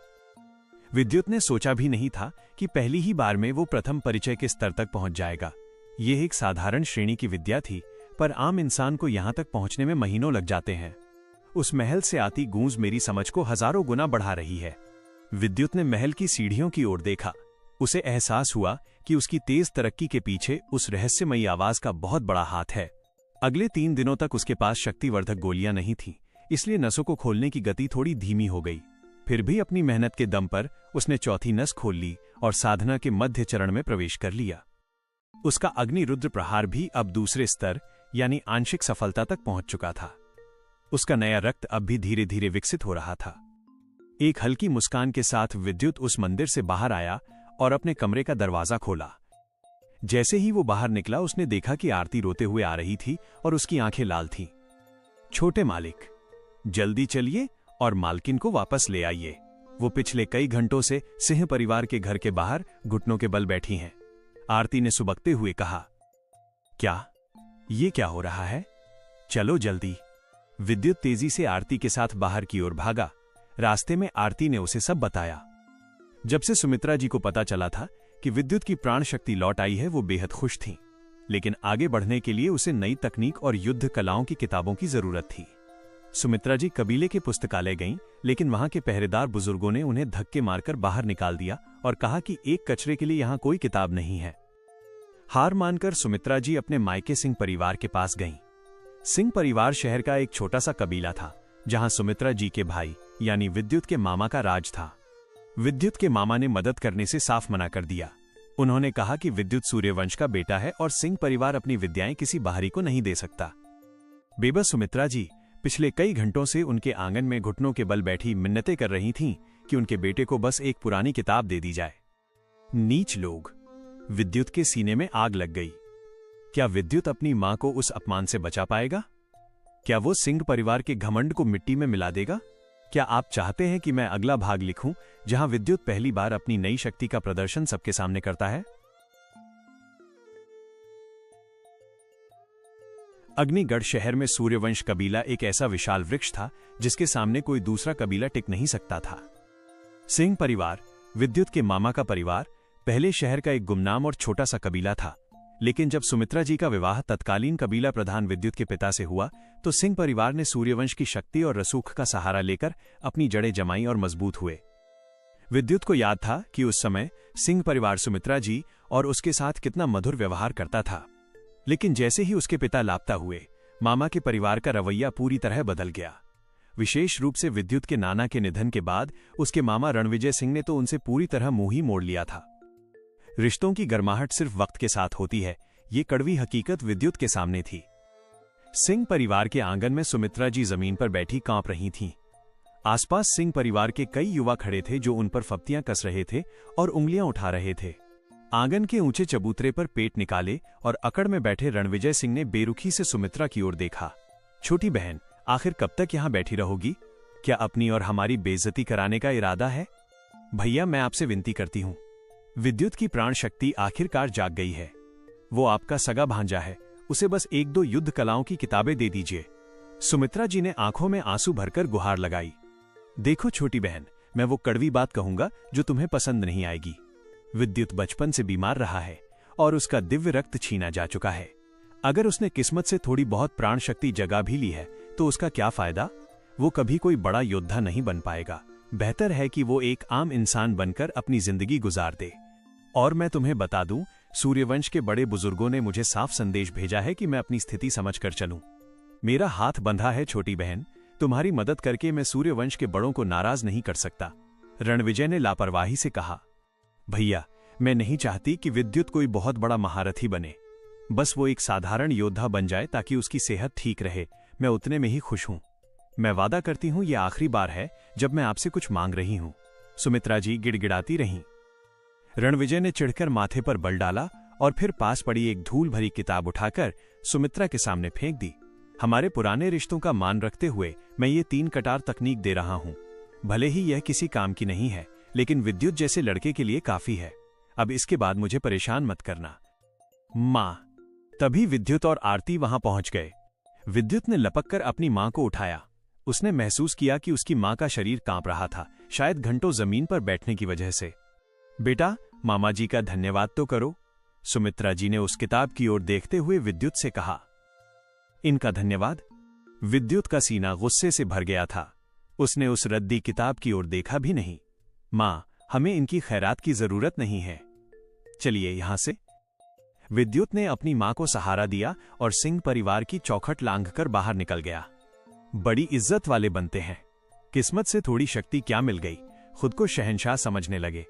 विद्युत ने सोचा भी नहीं था कि पहली ही बार में वो प्रथम परिचय के स्तर तक पहुंच जाएगा। यह एक साधारण श्रेणी की विद्या थी, पर आम इंसान को यहां तक पहुंचने में महीनों लग जाते हैं। उस महल से आती गूंज मेरी समझ को हजारों गुना बढ़ा रही है। विद्युत ने महल की सीढ़ियों की ओर देखा। उसे एहसास हुआ कि उसकी तेज तरक्की के पीछे उस रहस्यमयी आवाज का बहुत बड़ा हाथ है। अगले 3 दिनों तक उसके पास शक्तिवर्धक गोलियां नहीं थीं, इसलिए नसों को खोलने की गति थोड़ी धीमी हो गई। फिर भी अपनी मेहनत के दम पर उसने चौथी नस खोल ली और साधना के मध्य चरण में प्रवेश कर लिया। उसका अग्नि रुद्र प्रहार भी अब दूसरे स्तर यानी आंशिक सफलता तक पहुंच चुका था। उसका नया रक्त अब भी धीरे धीरे विकसित हो रहा था। एक हल्की मुस्कान के साथ विद्युत उस मंदिर से बाहर आया और अपने कमरे का दरवाजा खोला। जैसे ही वो बाहर निकला उसने देखा कि आरती रोते हुए आ रही थी और उसकी आंखें लाल थीं। छोटे मालिक, जल्दी चलिए और मालकिन को वापस ले आइए। वो पिछले कई घंटों से सिंह परिवार के घर के बाहर घुटनों के बल बैठी हैं। आरती ने सुबकते हुए कहा, क्या ये क्या हो रहा है? चलो जल्दी। विद्युत तेजी से आरती के साथ बाहर की ओर भागा। रास्ते में आरती ने उसे सब बताया। जब से सुमित्रा जी को पता चला था कि विद्युत की प्राण शक्ति लौट आई है, वो बेहद खुश थीं। लेकिन आगे बढ़ने के लिए उसे नई तकनीक और युद्ध कलाओं की किताबों की जरूरत थी। सुमित्रा जी कबीले के पुस्तकालय गईं, लेकिन वहां के पहरेदार बुजुर्गों ने उन्हें धक्के मारकर बाहर निकाल दिया और कहा कि एक कचरे के लिए यहां कोई किताब नहीं है। हार मानकर सुमित्रा जी अपने मायके सिंह परिवार के पास गईं। सिंह परिवार शहर का एक छोटा सा कबीला था, जहां सुमित्रा जी के भाई यानी विद्युत के मामा का राज था। विद्युत के मामा ने मदद करने से साफ मना कर दिया। उन्होंने कहा कि विद्युत सूर्यवंश का बेटा है और सिंह परिवार अपनी विद्याएं किसी बाहरी को नहीं दे सकता। बेबस सुमित्रा जी पिछले कई घंटों से उनके आंगन में घुटनों के बल बैठी मिन्नतें कर रही थीं कि उनके बेटे को बस एक पुरानी किताब दे दी जाए। नीच लोग! विद्युत के सीने में आग लग गई। क्या विद्युत अपनी मां को उस अपमान से बचा पाएगा? क्या वो सिंह परिवार के घमंड को मिट्टी में मिला देगा? क्या आप चाहते हैं कि मैं अगला भाग लिखूं जहां विद्युत पहली बार अपनी नई शक्ति का प्रदर्शन सबके सामने करता है? अग्निगढ़ शहर में सूर्यवंश कबीला एक ऐसा विशाल वृक्ष था जिसके सामने कोई दूसरा कबीला टिक नहीं सकता था। सिंह परिवार, विद्युत के मामा का परिवार, पहले शहर का एक गुमनाम और छोटा सा कबीला था। लेकिन जब सुमित्रा जी का विवाह तत्कालीन कबीला प्रधान विद्युत के पिता से हुआ तो सिंह परिवार ने सूर्यवंश की शक्ति और रसूख का सहारा लेकर अपनी जड़ें जमाई और मजबूत हुए। विद्युत को याद था कि उस समय सिंह परिवार सुमित्रा जी और उसके साथ कितना मधुर व्यवहार करता था। लेकिन जैसे ही उसके पिता लापता हुए, मामा के परिवार का रवैया पूरी तरह बदल गया। विशेष रूप से विद्युत के नाना के निधन के बाद उसके मामा रणविजय सिंह ने तो उनसे पूरी तरह मुंह ही मोड़ लिया था। रिश्तों की गर्माहट सिर्फ वक्त के साथ होती है, ये कड़वी हकीकत विद्युत के सामने थी। सिंह परिवार के आंगन में सुमित्रा जी जमीन पर बैठी कांप रही थीं। आसपास सिंह परिवार के कई युवा खड़े थे जो उन पर फप्तियां कस रहे थे और उंगलियां उठा रहे थे। आंगन के ऊंचे चबूतरे पर पेट निकाले और अकड़ में बैठे रणविजय सिंह ने बेरुखी से सुमित्रा की ओर देखा। छोटी बहन, आखिर कब तक यहां बैठी रहोगी? क्या अपनी और हमारी बेइज्जती कराने का इरादा है? भैया, मैं आपसे विनती करती हूं। विद्युत की प्राण शक्ति आखिरकार जाग गई है। वो आपका सगा भांजा है, उसे बस 1-2 युद्ध कलाओं की किताबें दे दीजिए। सुमित्रा जी ने आंखों में आंसू भरकर गुहार लगाई। देखो छोटी बहन, मैं वो कड़वी बात कहूंगा जो तुम्हें पसंद नहीं आएगी। विद्युत बचपन से बीमार रहा है और उसका दिव्य रक्त छीना जा चुका है। अगर उसने किस्मत से थोड़ी बहुत प्राण शक्ति जगा भी ली है तो उसका क्या फायदा? वो कभी कोई बड़ा योद्धा नहीं बन पाएगा। बेहतर है कि वो एक आम इंसान बनकर अपनी जिंदगी गुजार दे। और मैं तुम्हें बता दूं, सूर्यवंश के बड़े बुजुर्गों ने मुझे साफ संदेश भेजा है कि मैं अपनी स्थिति समझकर चलूं। मेरा हाथ बंधा है छोटी बहन, तुम्हारी मदद करके मैं सूर्यवंश के बड़ों को नाराज नहीं कर सकता। रणविजय ने लापरवाही से कहा। भैया, मैं नहीं चाहती कि विद्युत कोई बहुत बड़ा महारथी बने। बस वो एक साधारण योद्धा बन जाए ताकि उसकी सेहत ठीक रहे। मैं उतने में ही खुश हूं। मैं वादा करती हूं, ये आखिरी बार है जब मैं आपसे कुछ मांग रही हूं। सुमित्रा जी गिड़गिड़ाती रहीं। रणविजय ने चिढ़कर माथे पर बल डाला और फिर पास पड़ी एक धूल भरी किताब उठाकर सुमित्रा के सामने फेंक दी। हमारे पुराने रिश्तों का मान रखते हुए मैं ये 3 कटार तकनीक दे रहा हूं। भले ही यह किसी काम की नहीं है, लेकिन विद्युत जैसे लड़के के लिए काफी है। अब इसके बाद मुझे परेशान मत करना। मां। तभी विद्युत और आरती वहां पहुंच गए। विद्युत ने लपककर अपनी मां को उठाया। उसने महसूस किया कि उसकी मां का शरीर कांप रहा था, शायद घंटों जमीन पर बैठने की वजह से। बेटा, मामा जी का धन्यवाद तो करो। सुमित्रा जी ने उस किताब की ओर देखते हुए विद्युत से कहा। इनका धन्यवाद? विद्युत का सीना गुस्से से भर गया था। उसने उस रद्दी किताब की ओर देखा भी नहीं। मां, हमें इनकी खैरात की जरूरत नहीं है। चलिए यहां से। विद्युत ने अपनी मां को सहारा दिया और सिंह परिवार की चौखट लांघकर बाहर निकल गया। बड़ी इज्जत वाले बनते हैं। किस्मत से थोड़ी शक्ति क्या मिल गई, खुद को शहंशाह समझने लगे।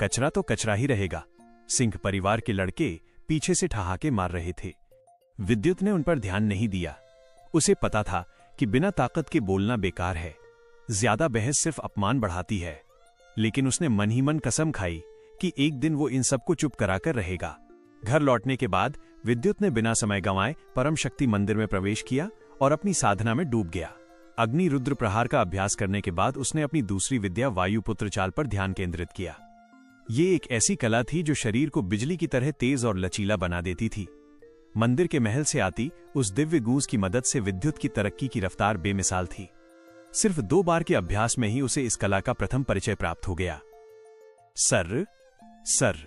कचरा तो कचरा ही रहेगा। सिंह परिवार के लड़के पीछे से ठहाके मार रहे थे। विद्युत ने उन पर ध्यान नहीं दिया। उसे पता था कि बिना ताकत के बोलना बेकार है। ज्यादा बहस सिर्फ अपमान बढ़ाती है। लेकिन उसने मन ही मन कसम खाई कि एक दिन वो इन सबको चुप कराकर रहेगा। घर लौटने के बाद विद्युत ने बिना समय गंवाए परम शक्ति मंदिर में प्रवेश किया और अपनी साधना में डूब गया। अग्नि रुद्र प्रहार का अभ्यास करने के बाद उसने अपनी दूसरी विद्या वायुपुत्र चाल पर ध्यान केंद्रित किया। ये एक ऐसी कला थी जो शरीर को बिजली की तरह तेज और लचीला बना देती थी। मंदिर के महल से आती उस दिव्य गूंज की मदद से विद्युत की तरक्की की रफ्तार बेमिसाल थी। सिर्फ 2 बार के अभ्यास में ही उसे इस कला का प्रथम परिचय प्राप्त हो गया। सर।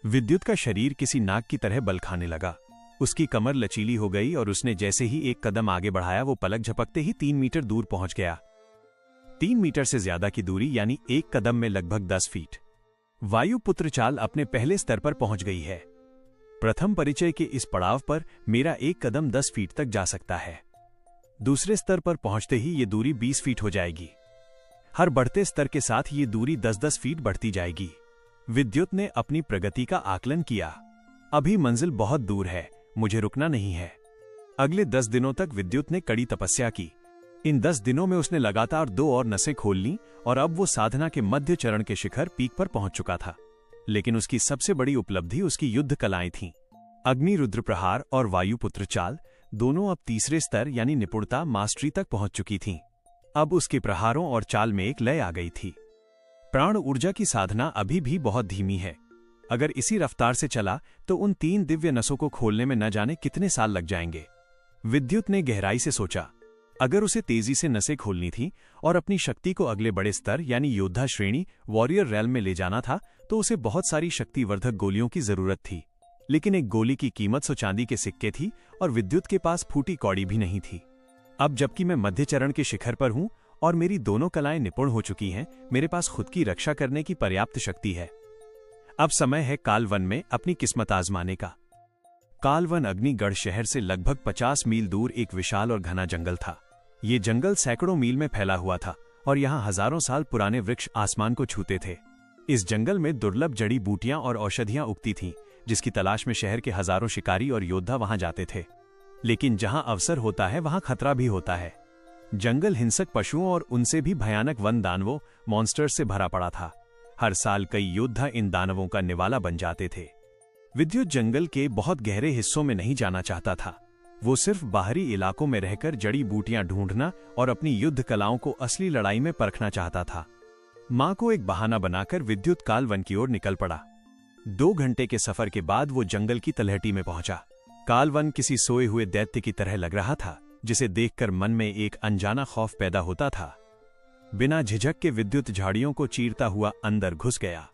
विद्युत का शरीर किसी नाग की तरह बल खाने लगा। उसकी कमर लचीली हो गई और उसने जैसे ही एक कदम आगे बढ़ाया वो पलक झपकते ही 3 मीटर दूर पहुंच गया। 3 मीटर से ज्यादा की दूरी यानी एक कदम में लगभग 10 फीट। वायुपुत्र चाल अपने पहले स्तर पर पहुंच गई है। प्रथम परिचय के इस पड़ाव पर मेरा एक कदम 10 फीट तक जा सकता है। दूसरे स्तर पर पहुंचते ही ये दूरी 20 फीट हो जाएगी। हर बढ़ते स्तर के साथ ये दूरी 10-10 फीट बढ़ती जाएगी। विद्युत ने अपनी प्रगति का आकलन किया। अभी मंजिल बहुत दूर है, मुझे रुकना नहीं है। अगले 10 दिनों तक विद्युत ने कड़ी तपस्या की। इन 10 दिनों में उसने लगातार 2 और नसें खोल लीं और अब वो साधना के मध्य चरण के शिखर पीक पर पहुंच चुका था। लेकिन उसकी सबसे बड़ी उपलब्धि उसकी युद्ध कलाएं थीं। अग्नि रुद्र प्रहार और वायुपुत्र चाल दोनों अब तीसरे स्तर यानी निपुणता मास्टरी तक पहुंच चुकी थीं। अब उसके प्रहारों और चाल में एक लय आ गई थी। प्राण ऊर्जा की साधना अभी भी बहुत धीमी है। अगर इसी रफ्तार से चला तो उन 3 दिव्य नसों को खोलने में न जाने कितने साल लग जाएंगे। विद्युत ने गहराई से सोचा, अगर उसे तेजी से नसें खोलनी थी और अपनी शक्ति को अगले बड़े स्तर यानी योद्धा श्रेणी वॉरियर रेल्म में ले जाना था तो उसे बहुत सारी शक्तिवर्धक गोलियों की जरूरत थी। लेकिन एक गोली की कीमत 100 चांदी के सिक्के थी और विद्युत के पास फूटी कौड़ी भी नहीं थी। अब जबकि मैं मध्य चरण के शिखर पर हूं और मेरी दोनों कलाएं निपुण हो चुकी हैं, मेरे पास खुद की रक्षा करने की पर्याप्त शक्ति है। अब समय है कालवन में अपनी किस्मत आजमाने का। कालवन अग्निगढ़ शहर से लगभग 50 मील दूर एक विशाल और घना जंगल था। ये जंगल सैकड़ों मील में फैला हुआ था और यहाँ हजारों साल पुराने वृक्ष आसमान को छूते थे। इस जंगल में दुर्लभ जड़ी बूटियां और औषधियां उगती थीं, जिसकी तलाश में शहर के हजारों शिकारी और योद्धा वहां जाते थे। लेकिन जहां अवसर होता है वहां खतरा भी होता है। जंगल हिंसक पशुओं और उनसे भी भयानक वन दानवों मॉन्स्टर्स से भरा पड़ा था। हर साल कई योद्धा इन दानवों का निवाला बन जाते थे। विद्युत जंगल के बहुत गहरे हिस्सों में नहीं जाना चाहता था। वो सिर्फ बाहरी इलाकों में रहकर जड़ी बूटियां ढूंढना और अपनी युद्ध कलाओं को असली लड़ाई में परखना चाहता था। मां को एक बहाना बनाकर विद्युत कालवन की ओर निकल पड़ा। 2 घंटे के सफर के बाद वो जंगल की तलहटी में पहुंचा। कालवन किसी सोए हुए दैत्य की तरह लग रहा था, जिसे देखकर मन में एक अनजाना खौफ पैदा होता था। बिना झिझक के विद्युत झाड़ियों को चीरता हुआ अंदर घुस गया।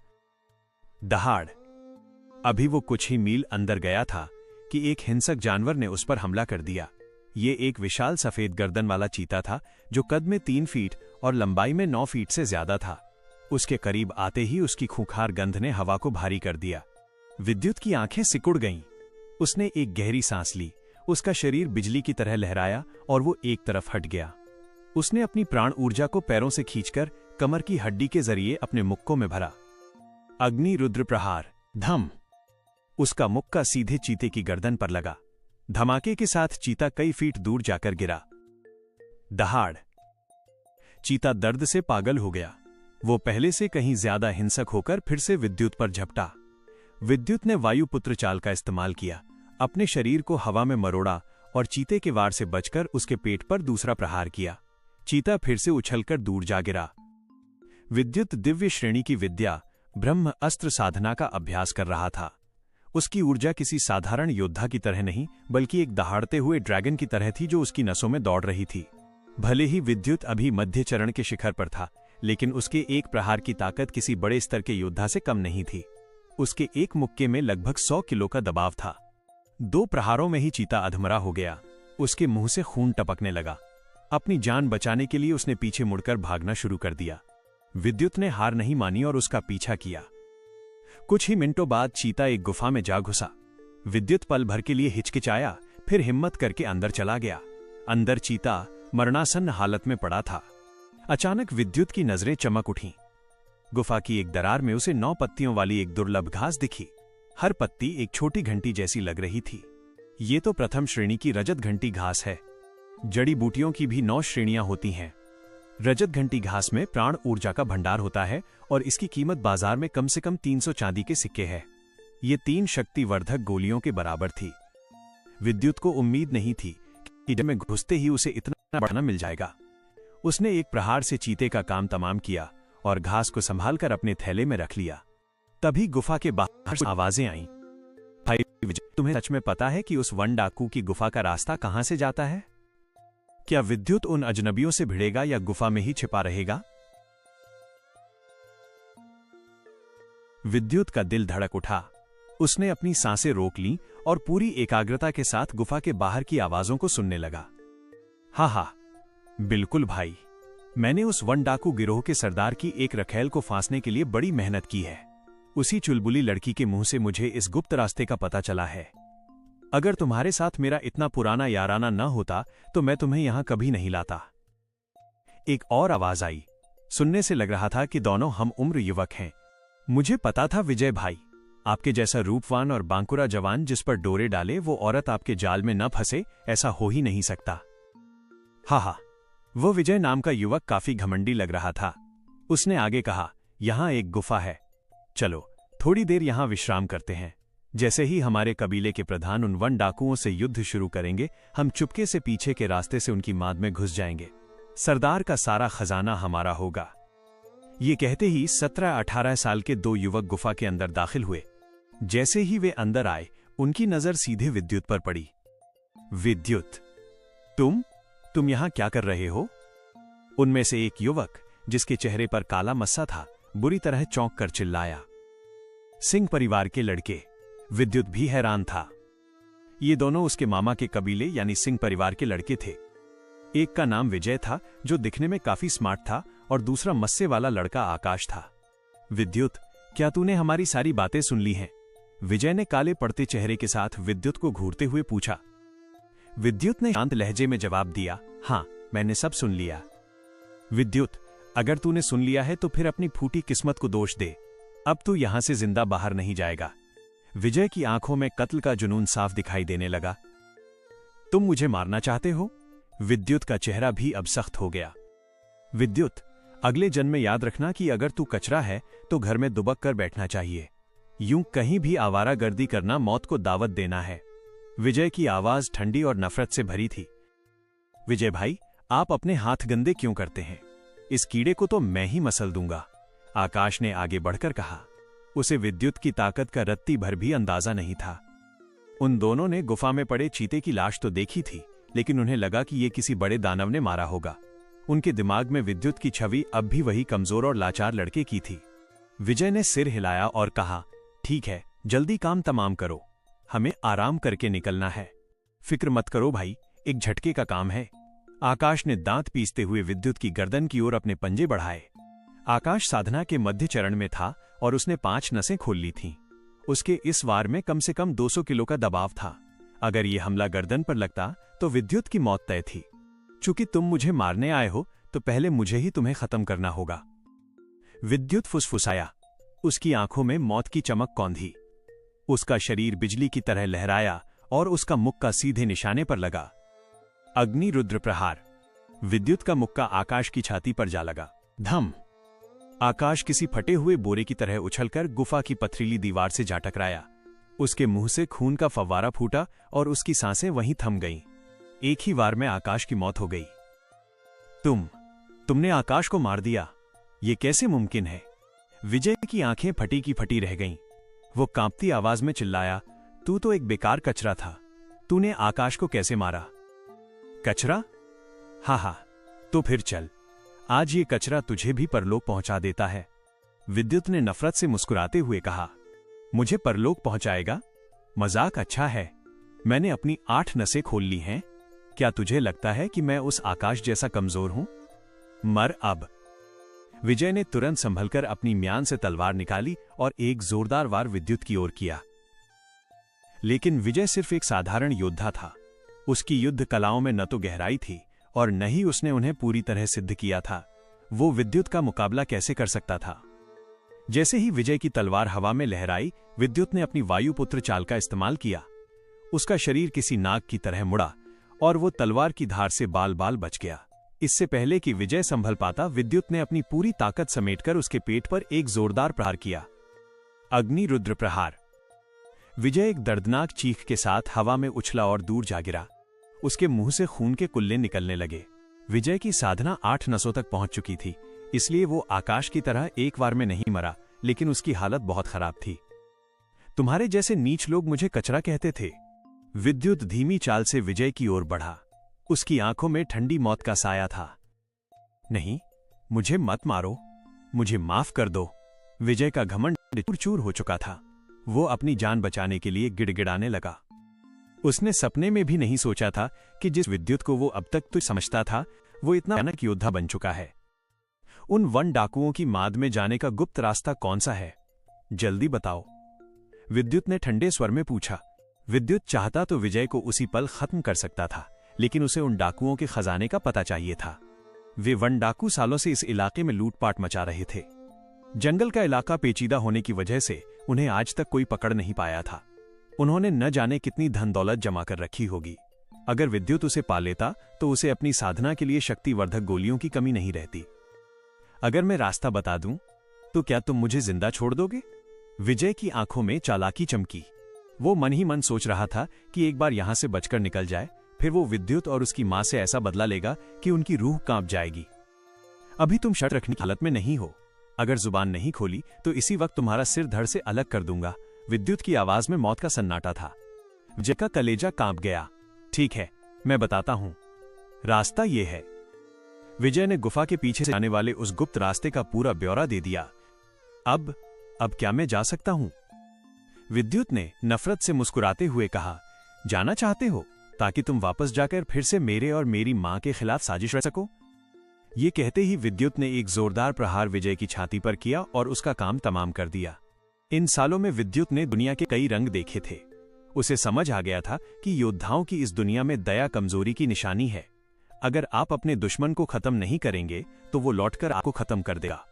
दहाड़! अभी वो कुछ ही मील अंदर गया था कि एक हिंसक जानवर ने उस पर हमला कर दिया। ये एक विशाल सफेद गर्दन वाला चीता था, जो कद में 3 फीट और लंबाई में 9 फीट से ज्यादा था। उसके करीब आते ही उसकी खूंखार गंध ने हवा को भारी कर दिया। विद्युत की आंखें सिकुड़ गईं। उसने एक गहरी सांस ली। उसका शरीर बिजली की तरह लहराया और वो एक तरफ हट गया। उसने अपनी प्राण ऊर्जा को पैरों से खींचकर कमर की हड्डी के जरिए अपने मुक्कों में भरा। अग्नि रुद्र प्रहार! धम! उसका मुक्का सीधे चीते की गर्दन पर लगा। धमाके के साथ चीता कई फीट दूर जाकर गिरा। दहाड़! चीता दर्द से पागल हो गया। वो पहले से कहीं ज्यादा हिंसक होकर फिर से विद्युत पर झपटा। विद्युत ने वायुपुत्र चाल का इस्तेमाल किया, अपने शरीर को हवा में मरोड़ा और चीते के वार से बचकर उसके पेट पर दूसरा प्रहार किया। चीता फिर से उछलकर दूर जा गिरा। विद्युत दिव्य श्रेणी की विद्या ब्रह्म अस्त्र साधना का अभ्यास कर रहा था। उसकी ऊर्जा किसी साधारण योद्धा की तरह नहीं, बल्कि एक दहाड़ते हुए ड्रैगन की तरह थी जो उसकी नसों में दौड़ रही थी। भले ही विद्युत अभी मध्य चरण के शिखर पर था, लेकिन उसके एक प्रहार की ताकत किसी बड़े स्तर के योद्धा से कम नहीं थी। उसके एक मुक्के में लगभग 100 किलो का दबाव था। 2 प्रहारों में ही चीता अधमरा हो गया। उसके मुंह से खून टपकने लगा। अपनी जान बचाने के लिए उसने पीछे मुड़कर भागना शुरू कर दिया। विद्युत ने हार नहीं मानी और उसका पीछा किया। कुछ ही मिनटों बाद चीता एक गुफा में जा घुसा। विद्युत पल भर के लिए हिचकिचाया, फिर हिम्मत करके अंदर चला गया। अंदर चीता मरणासन्न हालत में पड़ा था। अचानक विद्युत की नजरें चमक उठीं। गुफा की एक दरार में उसे 9 पत्तियों वाली एक दुर्लभ घास दिखी। हर पत्ती एक छोटी घंटी जैसी लग रही थी। ये तो प्रथम श्रेणी की रजत घंटी घास है। जड़ी बूटियों की भी 9 श्रेणियां होती हैं। रजत घंटी घास में प्राण ऊर्जा का भंडार होता है और इसकी कीमत बाजार में कम से कम 300 चांदी के सिक्के है। ये 3 शक्तिवर्धक गोलियों के बराबर थी। विद्युत को उम्मीद नहीं थी कि जब में घुसते ही उसे इतना बड़ा मिल जाएगा। उसने एक प्रहार से चीते का काम तमाम किया और घास को संभालकर अपने थैले में रख लिया। तभी गुफा के बाहर से आवाजें आईं। भाई विजय, तुम्हें सच में पता है कि उस वन डाकू की गुफा का रास्ता कहां से जाता है? क्या विद्युत उन अजनबियों से भिड़ेगा या गुफा में ही छिपा रहेगा? विद्युत का दिल धड़क उठा। उसने अपनी सांसें रोक लीं और पूरी एकाग्रता के साथ गुफा के बाहर की आवाजों को सुनने लगा। हा, बिल्कुल भाई, मैंने उस वन डाकू गिरोह के सरदार की एक रखैल को फांसने के लिए बड़ी मेहनत की है। उसी चुलबुली लड़की के मुंह से मुझे इस गुप्त रास्ते का पता चला है। अगर तुम्हारे साथ मेरा इतना पुराना याराना न होता तो मैं तुम्हें यहां कभी नहीं लाता। एक और आवाज आई। सुनने से लग रहा था कि दोनों हम उम्र युवक हैं। मुझे पता था विजय भाई, आपके जैसा रूपवान और बांकुरा जवान जिस पर डोरे डाले वो औरत आपके जाल में न फंसे, ऐसा हो ही नहीं सकता। हा, वो विजय नाम का युवक काफी घमंडी लग रहा था। उसने आगे कहा, यहां एक गुफा है, चलो थोड़ी देर यहां विश्राम करते हैं। जैसे ही हमारे कबीले के प्रधान उन वन डाकुओं से युद्ध शुरू करेंगे, हम चुपके से पीछे के रास्ते से उनकी माद में घुस जाएंगे। सरदार का सारा खजाना हमारा होगा। ये कहते ही 17-18 साल के 2 युवक गुफा के अंदर दाखिल हुए। जैसे ही वे अंदर आए, उनकी नजर सीधे विद्युत पर पड़ी। विद्युत, तुम यहां क्या कर रहे हो? उनमें से एक युवक, जिसके चेहरे पर काला मस्सा था, बुरी तरह चौंक कर चिल्लाया। सिंह परिवार के लड़के। विद्युत भी हैरान था। ये दोनों उसके मामा के कबीले यानी सिंह परिवार के लड़के थे। एक का नाम विजय था, जो दिखने में काफी स्मार्ट था, और दूसरा मस्से वाला लड़का आकाश था। विद्युत, क्या तूने हमारी सारी बातें सुन ली हैं? विजय ने काले पड़ते चेहरे के साथ विद्युत को घूरते हुए पूछा। विद्युत ने शांत लहजे में जवाब दिया, हाँ, मैंने सब सुन लिया। विद्युत, अगर तूने सुन लिया है तो फिर अपनी फूटी किस्मत को दोष दे। अब तू यहां से जिंदा बाहर नहीं जाएगा। विजय की आंखों में कत्ल का जुनून साफ दिखाई देने लगा। तुम मुझे मारना चाहते हो? विद्युत का चेहरा भी अब सख्त हो गया। विद्युत, अगले जन्म में याद रखना कि अगर तू कचरा है तो घर में दुबक कर बैठना चाहिए। यूं कहीं भी आवारागर्दी करना मौत को दावत देना है। विजय की आवाज ठंडी और नफरत से भरी थी। विजय भाई, आप अपने हाथ गंदे क्यों करते हैं? इस कीड़े को तो मैं ही मसल दूंगा, आकाश ने आगे बढ़कर कहा। उसे विद्युत की ताकत का रत्ती भर भी अंदाजा नहीं था। उन दोनों ने गुफा में पड़े चीते की लाश तो देखी थी, लेकिन उन्हें लगा कि यह किसी बड़े दानव ने मारा होगा। उनके दिमाग में विद्युत की छवि अब भी वही कमजोर और लाचार लड़के की थी। विजय ने सिर हिलाया और कहा, ठीक है, जल्दी काम तमाम करो, हमें आराम करके निकलना है। फिक्र मत करो भाई, एक झटके का काम है। आकाश ने दांत पीसते हुए विद्युत की गर्दन की ओर अपने पंजे बढ़ाए। आकाश साधना के मध्य चरण में था और उसने 5 नसें खोल ली थीं। उसके इस वार में कम से कम 200 किलो का दबाव था। अगर यह हमला गर्दन पर लगता तो विद्युत की मौत तय थी। चूंकि तुम मुझे मारने आए हो तो पहले मुझे ही तुम्हें खत्म करना होगा। विद्युत फुसफुसाया। उसकी आंखों में मौत की चमक कौंधी। उसका शरीर बिजली की तरह लहराया और उसका मुक्का सीधे निशाने पर लगा। अग्नि रुद्र प्रहार। विद्युत का मुक्का आकाश की छाती पर जा लगा। धम। आकाश किसी फटे हुए बोरे की तरह उछलकर गुफा की पथरीली दीवार से जा टकराया। उसके मुंह से खून का फव्वारा फूटा और उसकी सांसें वहीं थम गईं। एक ही वार में आकाश की मौत हो गई। तुमने आकाश को मार दिया, ये कैसे मुमकिन है? विजय की आंखें फटी की फटी रह गईं। वो कांपती आवाज में चिल्लाया, तू तो एक बेकार कचरा था, तूने आकाश को कैसे मारा? कचरा? हा, तो फिर चल, आज ये कचरा तुझे भी परलोक पहुंचा देता है। विद्युत ने नफरत से मुस्कुराते हुए कहा, मुझे परलोक पहुंचाएगा? मजाक अच्छा है। मैंने अपनी 8 नसें खोल ली हैं। क्या तुझे लगता है कि मैं उस आकाश जैसा कमजोर हूं? मर अब। विजय ने तुरंत संभलकर अपनी म्यान से तलवार निकाली और एक जोरदार वार विद्युत की ओर किया। लेकिन विजय सिर्फ एक साधारण योद्धा था। उसकी युद्ध कलाओं में न तो गहराई थी और न ही उसने उन्हें पूरी तरह सिद्ध किया था। वो विद्युत का मुकाबला कैसे कर सकता था? जैसे ही विजय की तलवार हवा में लहराई, विद्युत ने अपनी वायुपुत्र चाल का इस्तेमाल किया। उसका शरीर किसी नाग की तरह मुड़ा और वो तलवार की धार से बाल बाल बच गया। इससे पहले कि विजय संभल पाता, विद्युत ने अपनी पूरी ताकत समेटकर उसके पेट पर एक जोरदार प्रहार किया। अग्नि रुद्र प्रहार। विजय एक दर्दनाक चीख के साथ हवा में उछला और दूर जा गिरा। उसके मुंह से खून के कुल्ले निकलने लगे। विजय की साधना 8 नसों तक पहुंच चुकी थी, इसलिए वो आकाश की तरह एक वार में नहीं मरा, लेकिन उसकी हालत बहुत खराब थी। तुम्हारे जैसे नीच लोग मुझे कचरा कहते थे। विद्युत धीमी चाल से विजय की ओर बढ़ा। उसकी आंखों में ठंडी मौत का साया था। नहीं, मुझे मत मारो, मुझे माफ कर दो। विजय का घमंड चूर-चूर हो चुका था। वो अपनी जान बचाने के लिए गिड़गिड़ाने लगा। उसने सपने में भी नहीं सोचा था कि जिस विद्युत को वो अब तक तो समझता था, वो इतना भयानक योद्धा बन चुका है। उन वन डाकुओं की माद में जाने का गुप्त रास्ता कौन सा है? जल्दी बताओ, विद्युत ने ठंडे स्वर में पूछा। विद्युत चाहता तो विजय को उसी पल खत्म कर सकता था, लेकिन उसे उन डाकुओं के खजाने का पता चाहिए था। वे वन डाकू सालों से इस इलाके में लूटपाट मचा रहे थे। जंगल का इलाका पेचीदा होने की वजह से उन्हें आज तक कोई पकड़ नहीं पाया था। उन्होंने न जाने कितनी धन दौलत जमा कर रखी होगी। अगर विद्युत उसे पा लेता तो उसे अपनी साधना के लिए शक्तिवर्धक गोलियों की कमी नहीं रहती। अगर मैं रास्ता बता दूं तो क्या तुम मुझे जिंदा छोड़ दोगे? विजय की आंखों में चालाकी चमकी। वो मन ही मन सोच रहा था कि एक बार यहां से बचकर निकल जाए, फिर वो विद्युत और उसकी मां से ऐसा बदला लेगा कि उनकी रूह कांप जाएगी। अभी तुम शर्त रखने की हालत में नहीं हो। अगर जुबान नहीं खोली तो इसी वक्त तुम्हारा सिर धड़ से अलग कर दूंगा। विद्युत की आवाज में मौत का सन्नाटा था। विजय का कलेजा कांप गया। ठीक है, मैं बताता हूं। रास्ता ये है। विजय ने गुफा के पीछे से आने वाले उस गुप्त रास्ते का पूरा ब्यौरा दे दिया। अब क्या मैं जा सकता हूं? विद्युत ने नफरत से मुस्कुराते हुए कहा, जाना चाहते हो ताकि तुम वापस जाकर फिर से मेरे और मेरी मां के खिलाफ साजिश रच सको? ये कहते ही विद्युत ने एक जोरदार प्रहार विजय की छाती पर किया और उसका काम तमाम कर दिया। इन सालों में विद्युत ने दुनिया के कई रंग देखे थे। उसे समझ आ गया था कि योद्धाओं की इस दुनिया में दया कमजोरी की निशानी है। अगर आप अपने दुश्मन को खत्म नहीं करेंगे तो वो लौटकर आपको खत्म कर देगा।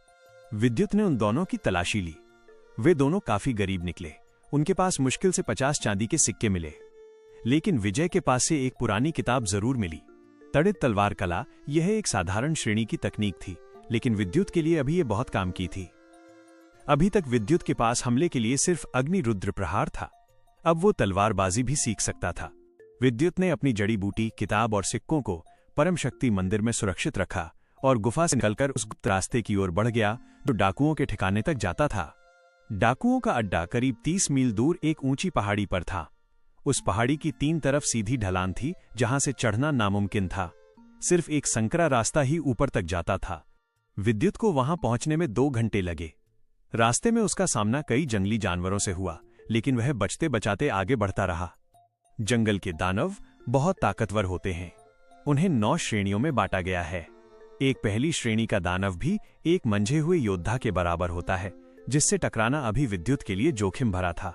विद्युत ने उन दोनों की तलाशी ली। वे दोनों काफी गरीब निकले। उनके पास मुश्किल से 50 चांदी के सिक्के मिले, लेकिन विजय के पास से एक पुरानी किताब जरूर मिली। तड़ित तलवार कला यह एक साधारण श्रेणी की तकनीक थी, लेकिन विद्युत के लिए अभी ये बहुत काम की थी। अभी तक विद्युत के पास हमले के लिए सिर्फ अग्नि रुद्र प्रहार था, अब वो तलवारबाजी भी सीख सकता था। विद्युत ने अपनी जड़ी बूटी, किताब और सिक्कों को परम शक्ति मंदिर में सुरक्षित रखा और गुफा से निकलकर उस गुप्त रास्ते की ओर बढ़ गया जो डाकुओं के ठिकाने तक जाता था। डाकुओं का अड्डा करीब 30 मील दूर एक ऊंची पहाड़ी पर था। उस पहाड़ी की 3 तरफ सीधी ढलान थी जहां से चढ़ना नामुमकिन था। सिर्फ एक संकरा रास्ता ही ऊपर तक जाता था। विद्युत को वहां पहुंचने में 2 घंटे लगे। रास्ते में उसका सामना कई जंगली जानवरों से हुआ, लेकिन वह बचते बचाते आगे बढ़ता रहा। जंगल के दानव बहुत ताकतवर होते हैं। उन्हें 9 श्रेणियों में बांटा गया है। एक पहली श्रेणी का दानव भी एक मंझे हुए योद्धा के बराबर होता है, जिससे टकराना अभी विद्युत के लिए जोखिम भरा था।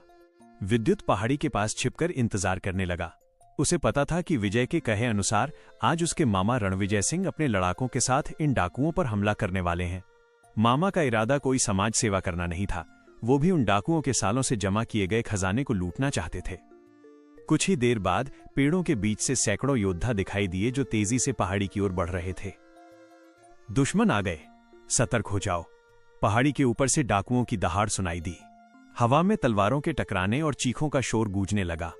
विद्युत पहाड़ी के पास छिपकर इंतजार करने लगा। उसे पता था कि विजय के कहे अनुसार आज उसके मामा रणविजय सिंह अपने लड़ाकों के साथ इन डाकुओं पर हमला करने वाले हैं। मामा का इरादा कोई समाज सेवा करना नहीं था, वो भी उन डाकुओं के सालों से जमा किए गए खजाने को लूटना चाहते थे। कुछ ही देर बाद पेड़ों के बीच से सैकड़ों योद्धा दिखाई दिए जो तेजी से पहाड़ी की ओर बढ़ रहे थे। दुश्मन आ गए, सतर्क हो जाओ। पहाड़ी के ऊपर से डाकुओं की दहाड़ सुनाई दी। हवा में तलवारों के टकराने और चीखों का शोर गूंजने लगा।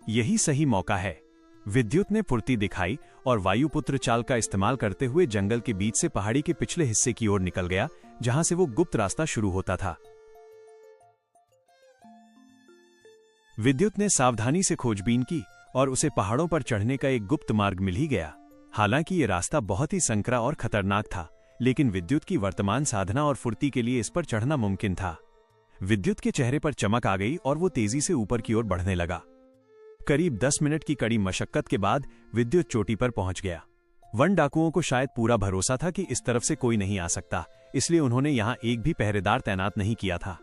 यही सही मौका है। विद्युत ने फुर्ती दिखाई और वायुपुत्र चाल का इस्तेमाल करते हुए जंगल के बीच से पहाड़ी के पिछले हिस्से की ओर निकल गया, जहां से वो गुप्त रास्ता शुरू होता था। विद्युत ने सावधानी से खोजबीन की और उसे पहाड़ों पर चढ़ने का एक गुप्त मार्ग मिल ही गया। हालांकि ये रास्ता बहुत ही संकरा और खतरनाक था, लेकिन विद्युत की वर्तमान साधना और फुर्ती के लिए इस पर चढ़ना मुमकिन था। विद्युत के चेहरे पर चमक आ गई और वो तेजी से ऊपर की ओर बढ़ने लगा। करीब 10 मिनट की कड़ी मशक्कत के बाद विद्युत चोटी पर पहुंच गया। वन डाकुओं को शायद पूरा भरोसा था कि इस तरफ से कोई नहीं आ सकता, इसलिए उन्होंने यहां एक भी पहरेदार तैनात नहीं किया था।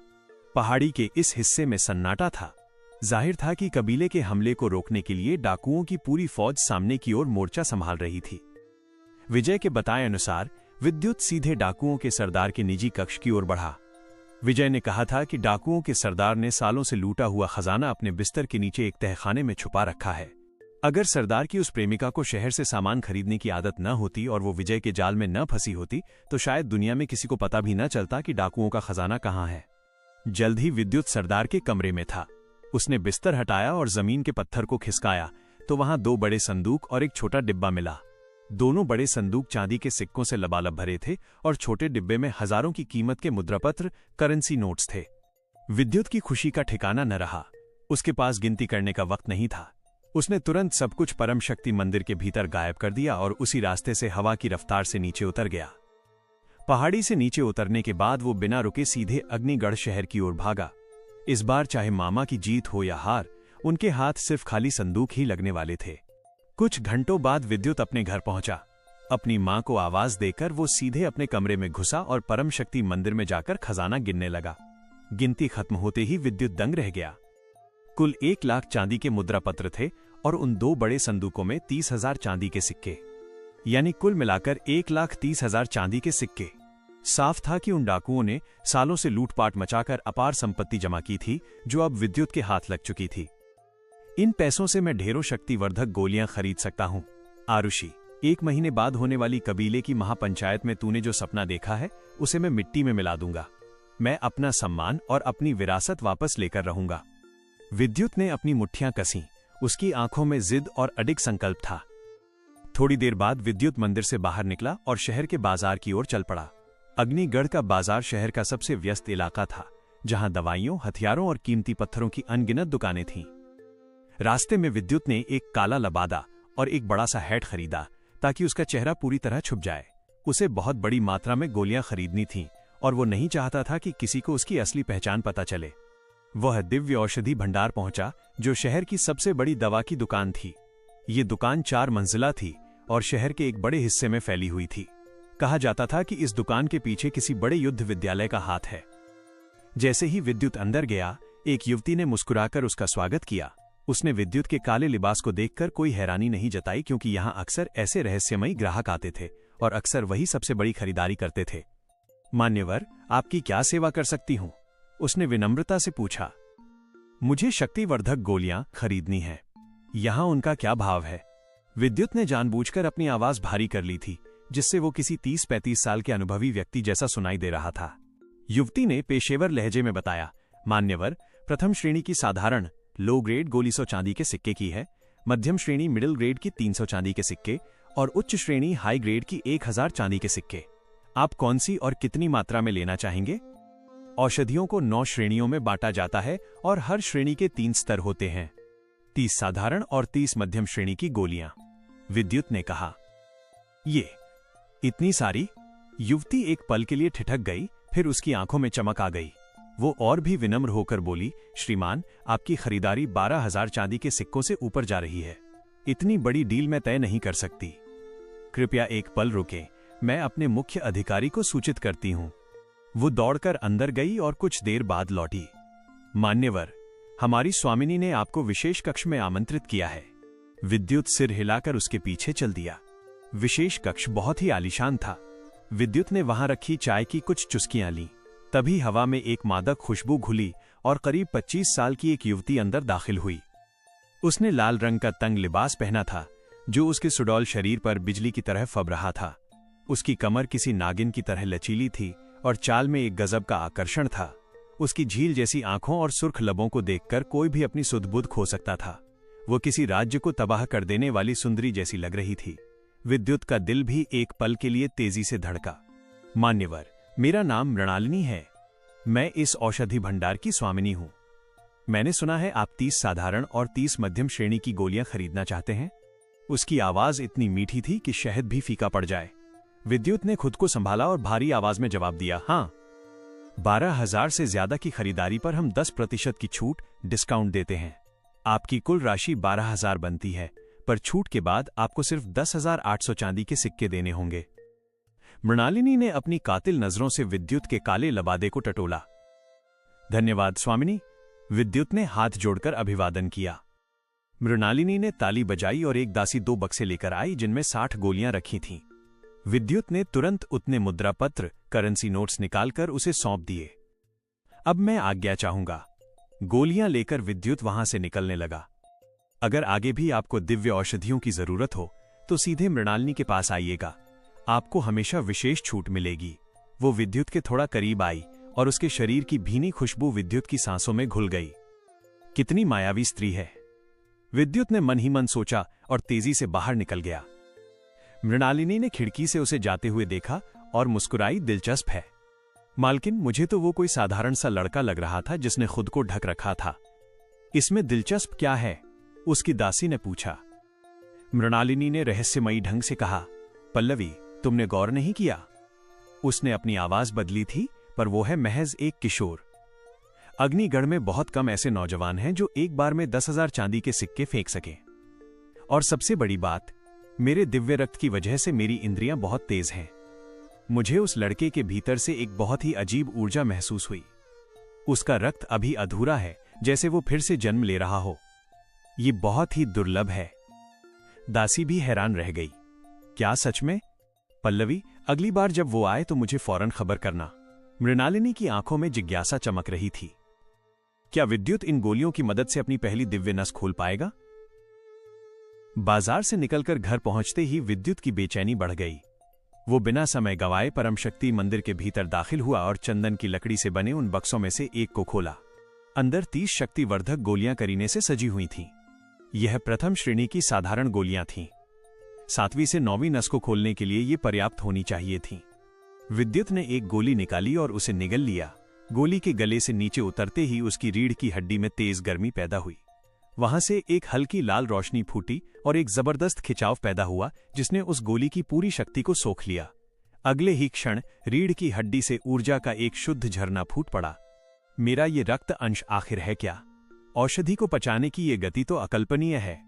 पहाड़ी के इस हिस्से में सन्नाटा था। जाहिर था कि कबीले के हमले को रोकने के लिए डाकुओं की पूरी फौज सामने की ओर मोर्चा संभाल रही थी। विजय के बताए अनुसार विद्युत सीधे डाकुओं के सरदार के निजी कक्ष की ओर बढ़ा। विजय ने कहा था कि डाकुओं के सरदार ने सालों से लूटा हुआ खजाना अपने बिस्तर के नीचे एक तहखाने में छुपा रखा है। अगर सरदार की उस प्रेमिका को शहर से सामान खरीदने की आदत न होती और वो विजय के जाल में न फंसी होती, तो शायद दुनिया में किसी को पता भी न चलता कि डाकुओं का खजाना कहाँ है। जल्द ही विद्युत सरदार के कमरे में था। उसने बिस्तर हटाया और जमीन के पत्थर को खिसकाया तो वहां 2 बड़े संदूक और एक छोटा डिब्बा मिला। दोनों बड़े संदूक चांदी के सिक्कों से लबालब भरे थे और छोटे डिब्बे में हजारों की कीमत के मुद्रापत्र, करेंसी नोट्स थे। विद्युत की खुशी का ठिकाना न रहा। उसके पास गिनती करने का वक्त नहीं था। उसने तुरंत सब कुछ परम शक्ति मंदिर के भीतर गायब कर दिया और उसी रास्ते से हवा की रफ्तार से नीचे उतर गया। पहाड़ी से नीचे उतरने के बाद वो बिना रुके सीधे अग्निगढ़ शहर की ओर भागा। इस बार चाहे मामा की जीत हो या हार, उनके हाथ सिर्फ खाली संदूक ही लगने वाले थे। कुछ घंटों बाद विद्युत अपने घर पहुंचा। अपनी मां को आवाज देकर वो सीधे अपने कमरे में घुसा और परम शक्ति मंदिर में जाकर खजाना गिनने लगा। गिनती खत्म होते ही विद्युत दंग रह गया। कुल 1 लाख चांदी के मुद्रापत्र थे और उन 2 बड़े संदूकों में 30,000 चांदी के सिक्के, यानी कुल मिलाकर 1,30,000 चांदी के सिक्के। साफ था कि उन डाकुओं ने सालों से लूटपाट मचाकर अपार संपत्ति जमा की थी, जो अब विद्युत के हाथ लग चुकी थी। इन पैसों से मैं ढेरों शक्तिवर्धक गोलियां खरीद सकता हूं। आरुषि, 1 महीने बाद होने वाली कबीले की महापंचायत में तूने जो सपना देखा है, उसे मैं मिट्टी में मिला दूंगा। मैं अपना सम्मान और अपनी विरासत वापस लेकर रहूंगा। विद्युत ने अपनी मुट्ठियां कसी। उसकी आंखों में जिद और अडिग संकल्प था। थोड़ी देर बाद विद्युत मंदिर से बाहर निकला और शहर के बाजार की ओर चल पड़ा। अग्निगढ़ का बाजार शहर का सबसे व्यस्त इलाका था, जहां दवाइयों, हथियारों और कीमती पत्थरों की अनगिनत दुकानें थीं। रास्ते में विद्युत ने एक काला लबादा और एक बड़ा सा हैट खरीदा ताकि उसका चेहरा पूरी तरह छुप जाए। उसे बहुत बड़ी मात्रा में गोलियां खरीदनी थीं और वो नहीं चाहता था कि किसी को उसकी असली पहचान पता चले। वह दिव्य औषधि भंडार पहुंचा, जो शहर की सबसे बड़ी दवा की दुकान थी। ये दुकान 4 मंजिला थी और शहर के एक बड़े हिस्से में फैली हुई थी। कहा जाता था कि इस दुकान के पीछे किसी बड़े युद्ध विद्यालय का हाथ है। जैसे ही विद्युत अंदर गया, एक युवती ने मुस्कुराकर उसका स्वागत किया। उसने विद्युत के काले लिबास को देखकर कोई हैरानी नहीं जताई, क्योंकि यहां अक्सर ऐसे रहस्यमयी ग्राहक आते थे और अक्सर वही सबसे बड़ी खरीदारी करते थे। मान्यवर, आपकी क्या सेवा कर सकती हूं? उसने विनम्रता से पूछा। मुझे शक्तिवर्धक गोलियां खरीदनी हैं। यहां उनका क्या भाव है? विद्युत ने जानबूझकर अपनी आवाज भारी कर ली थी, जिससे वो किसी 30-35 साल के अनुभवी व्यक्ति जैसा सुनाई दे रहा था। युवती ने पेशेवर लहजे में बताया, मान्यवर, प्रथम श्रेणी की साधारण लो ग्रेड गोली 100 चांदी के सिक्के की है, मध्यम श्रेणी मिडिल ग्रेड की 300 चांदी के सिक्के और उच्च श्रेणी हाई ग्रेड की 1000 चांदी के सिक्के। आप कौन सी और कितनी मात्रा में लेना चाहेंगे? औषधियों को 9 श्रेणियों में बांटा जाता है और हर श्रेणी के 3 स्तर होते हैं, 30 साधारण और 30 मध्यम श्रेणी की गोलियां। विद्युत ने कहा, ये इतनी सारी? युवती एक पल के लिए ठिठक गई, फिर उसकी आंखों में चमक आ गई। वो और भी विनम्र होकर बोली, श्रीमान, आपकी खरीदारी 12,000 चांदी के सिक्कों से ऊपर जा रही है। इतनी बड़ी डील मैं तय नहीं कर सकती। कृपया एक पल रुकें, मैं अपने मुख्य अधिकारी को सूचित करती हूं। वो दौड़कर अंदर गई और कुछ देर बाद लौटी। मान्यवर, हमारी स्वामिनी ने आपको विशेष कक्ष में आमंत्रित किया है। विद्युत सिर हिलाकर उसके पीछे चल दिया। विशेष कक्ष बहुत ही आलीशान था। विद्युत ने वहां रखी चाय की कुछ चुस्कियां लीं। तभी हवा में एक मादक खुशबू घुली और करीब 25 साल की एक युवती अंदर दाखिल हुई। उसने लाल रंग का तंग लिबास पहना था, जो उसके सुडौल शरीर पर बिजली की तरह फब रहा था। उसकी कमर किसी नागिन की तरह लचीली थी और चाल में एक गजब का आकर्षण था। उसकी झील जैसी आंखों और सुर्ख लबों को देखकर कोई भी अपनी सुध-बुध खो सकता था। वो किसी राज्य को तबाह कर देने वाली सुंदरी जैसी लग रही थी। विद्युत का दिल भी एक पल के लिए तेजी से धड़का। मान्यवर, मेरा नाम मृणालिनी है। मैं इस औषधि भंडार की स्वामिनी हूं। मैंने सुना है आप 30 साधारण और 30 मध्यम श्रेणी की गोलियां खरीदना चाहते हैं। उसकी आवाज इतनी मीठी थी कि शहद भी फीका पड़ जाए। विद्युत ने खुद को संभाला और भारी आवाज में जवाब दिया, हाँ, 12,000 से ज्यादा की खरीदारी पर हम 10% की छूट डिस्काउंट देते हैं। आपकी कुल राशि 12,000 बनती है, पर छूट के बाद आपको सिर्फ 10,800 चांदी के सिक्के देने होंगे। मृणालिनी ने अपनी कातिल नजरों से विद्युत के काले लबादे को टटोला। धन्यवाद स्वामिनी। विद्युत ने हाथ जोड़कर अभिवादन किया। मृणालिनी ने ताली बजाई और एक दासी 2 बक्से लेकर आई, जिनमें 60 गोलियां रखी थीं। विद्युत ने तुरंत उतने मुद्रा पत्र, करेंसी नोट्स निकालकर उसे सौंप दिए। अब मैं आज्ञा चाहूंगा। गोलियां लेकर विद्युत वहां से निकलने लगा। अगर आगे भी आपको दिव्य औषधियों की जरूरत हो तो सीधे मृणालिनी के पास आइएगा, आपको हमेशा विशेष छूट मिलेगी। वो विद्युत के थोड़ा करीब आई और उसके शरीर की भीनी खुशबू विद्युत की सांसों में घुल गई। कितनी मायावी स्त्री है, विद्युत ने मन ही मन सोचा और तेजी से बाहर निकल गया। मृणालिनी ने खिड़की से उसे जाते हुए देखा और मुस्कुराई, दिलचस्प है। मालकिन, मुझे तो वो कोई साधारण सा लड़का लग रहा था जिसने खुद को ढक रखा था। इसमें दिलचस्प क्या है? उसकी दासी ने पूछा। मृणालिनी ने रहस्यमयी ढंग से कहा, पल्लवी, तुमने गौर नहीं किया? उसने अपनी आवाज बदली थी, पर वो है महज एक किशोर। अग्निगढ़ में बहुत कम ऐसे नौजवान हैं जो एक बार में 10,000 चांदी के सिक्के फेंक सकें। और सबसे बड़ी बात, मेरे दिव्य रक्त की वजह से मेरी इंद्रियां बहुत तेज हैं। मुझे उस लड़के के भीतर से एक बहुत ही अजीब ऊर्जा महसूस हुई। उसका रक्त अभी अधूरा है, जैसे वो फिर से जन्म ले रहा हो। ये बहुत ही दुर्लभ है। दासी भी हैरान रह गई। क्या सच में? पल्लवी, अगली बार जब वो आए तो मुझे फौरन खबर करना। मृणालिनी की आंखों में जिज्ञासा चमक रही थी। क्या विद्युत इन गोलियों की मदद से अपनी पहली दिव्य नस खोल पाएगा? बाजार से निकलकर घर पहुंचते ही विद्युत की बेचैनी बढ़ गई। वो बिना समय गवाए परम शक्ति मंदिर के भीतर दाखिल हुआ और चंदन की लकड़ी से बने उन बक्सों में से एक को खोला। अंदर 30 शक्तिवर्धक गोलियां करीने से सजी हुई थीं। यह प्रथम श्रेणी की साधारण गोलियां थीं। 7वीं से 9वीं नस को खोलने के लिए ये पर्याप्त होनी चाहिए थीं। विद्युत ने एक गोली निकाली और उसे निगल लिया। गोली के गले से नीचे उतरते ही उसकी रीढ़ की हड्डी में तेज गर्मी पैदा हुई। वहां से एक हल्की लाल रोशनी फूटी और एक जबरदस्त खिंचाव पैदा हुआ, जिसने उस गोली की पूरी शक्ति को सोख लिया। अगले ही क्षण रीढ़ की हड्डी से ऊर्जा का एक शुद्ध झरना फूट पड़ा। मेरा ये रक्त अंश आखिर है क्या? औषधि को पचाने की ये गति तो अकल्पनीय है।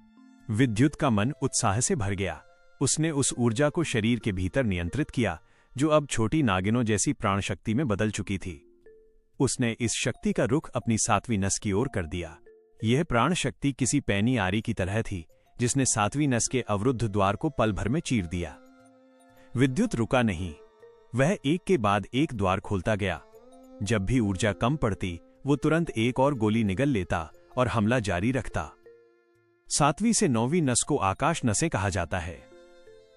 विद्युत का मन उत्साह से भर गया। उसने उस ऊर्जा को शरीर के भीतर नियंत्रित किया, जो अब छोटी नागिनों जैसी प्राण शक्ति में बदल चुकी थी। उसने इस शक्ति का रुख अपनी 7वीं नस की ओर कर दिया। यह प्राण शक्ति किसी पैनी आरी की तरह थी, जिसने 7वीं नस के अवरुद्ध द्वार को पल भर में चीर दिया। विद्युत रुका नहीं। वह एक के बाद एक द्वार खोलता गया। जब भी ऊर्जा कम पड़ती, वो तुरंत एक और गोली निगल लेता और हमला जारी रखता। 7वीं से 9वीं नस को आकाश नसें कहा जाता है।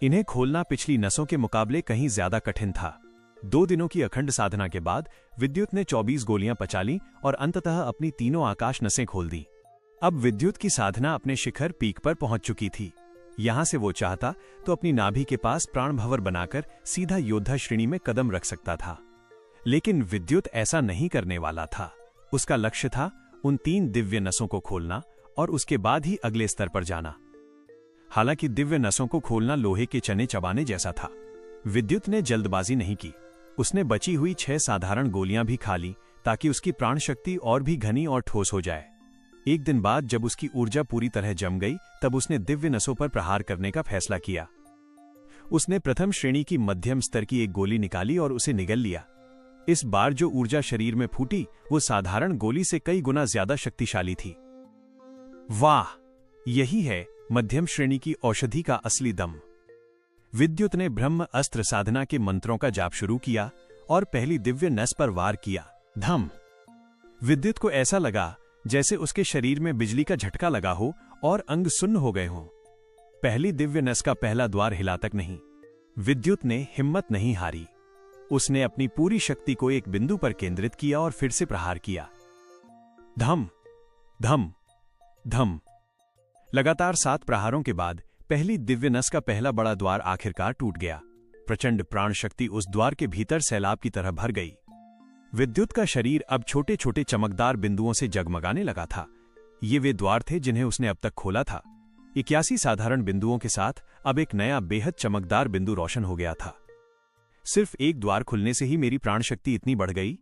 इन्हें खोलना पिछली नसों के मुकाबले कहीं ज्यादा कठिन था। 2 दिनों की अखंड साधना के बाद विद्युत ने 24 गोलियां पचा लीं और अंततः अपनी तीनों आकाश नसें खोल दी। अब विद्युत की साधना अपने शिखर पीक पर पहुंच चुकी थी। यहां से वो चाहता तो अपनी नाभि के पास प्राण भंवर बनाकर सीधा योद्धा श्रेणी में कदम रख सकता था, लेकिन विद्युत ऐसा नहीं करने वाला था। उसका लक्ष्य था उन 3 दिव्य नसों को खोलना और उसके बाद ही अगले स्तर पर जाना। हालांकि दिव्य नसों को खोलना लोहे के चने चबाने जैसा था। विद्युत ने जल्दबाजी नहीं की। उसने बची हुई 6 साधारण गोलियां भी खा ली ताकि उसकी प्राण शक्ति और भी घनी और ठोस हो जाए। एक दिन बाद जब उसकी ऊर्जा पूरी तरह जम गई, तब उसने दिव्य नसों पर प्रहार करने का फैसला किया। उसने प्रथम श्रेणी की मध्यम स्तर की एक गोली निकाली और उसे निगल लिया। इस बार जो ऊर्जा शरीर में फूटी वो साधारण गोली से कई गुना ज्यादा शक्तिशाली थी। वाह, यही है मध्यम श्रेणी की औषधि का असली दम। विद्युत ने ब्रह्म अस्त्र साधना के मंत्रों का जाप शुरू किया और पहली दिव्य नस पर वार किया। धम! विद्युत को ऐसा लगा जैसे उसके शरीर में बिजली का झटका लगा हो और अंग सुन्न हो गए हों। पहली दिव्य नस का पहला द्वार हिला तक नहीं। विद्युत ने हिम्मत नहीं हारी। उसने अपनी पूरी शक्ति को एक बिंदु पर केंद्रित किया और फिर से प्रहार किया। धम धम धम! लगातार 7 प्रहारों के बाद पहली दिव्य नस का पहला बड़ा द्वार आखिरकार टूट गया। प्रचंड प्राण शक्ति उस द्वार के भीतर सैलाब की तरह भर गई। विद्युत का शरीर अब छोटे छोटे चमकदार बिंदुओं से जगमगाने लगा था। ये वे द्वार थे जिन्हें उसने अब तक खोला था। 81 साधारण बिंदुओं के साथ अब एक नया बेहद चमकदार बिंदु रोशन हो गया था। सिर्फ एक द्वार खुलने से ही मेरी प्राण शक्ति इतनी बढ़ गई।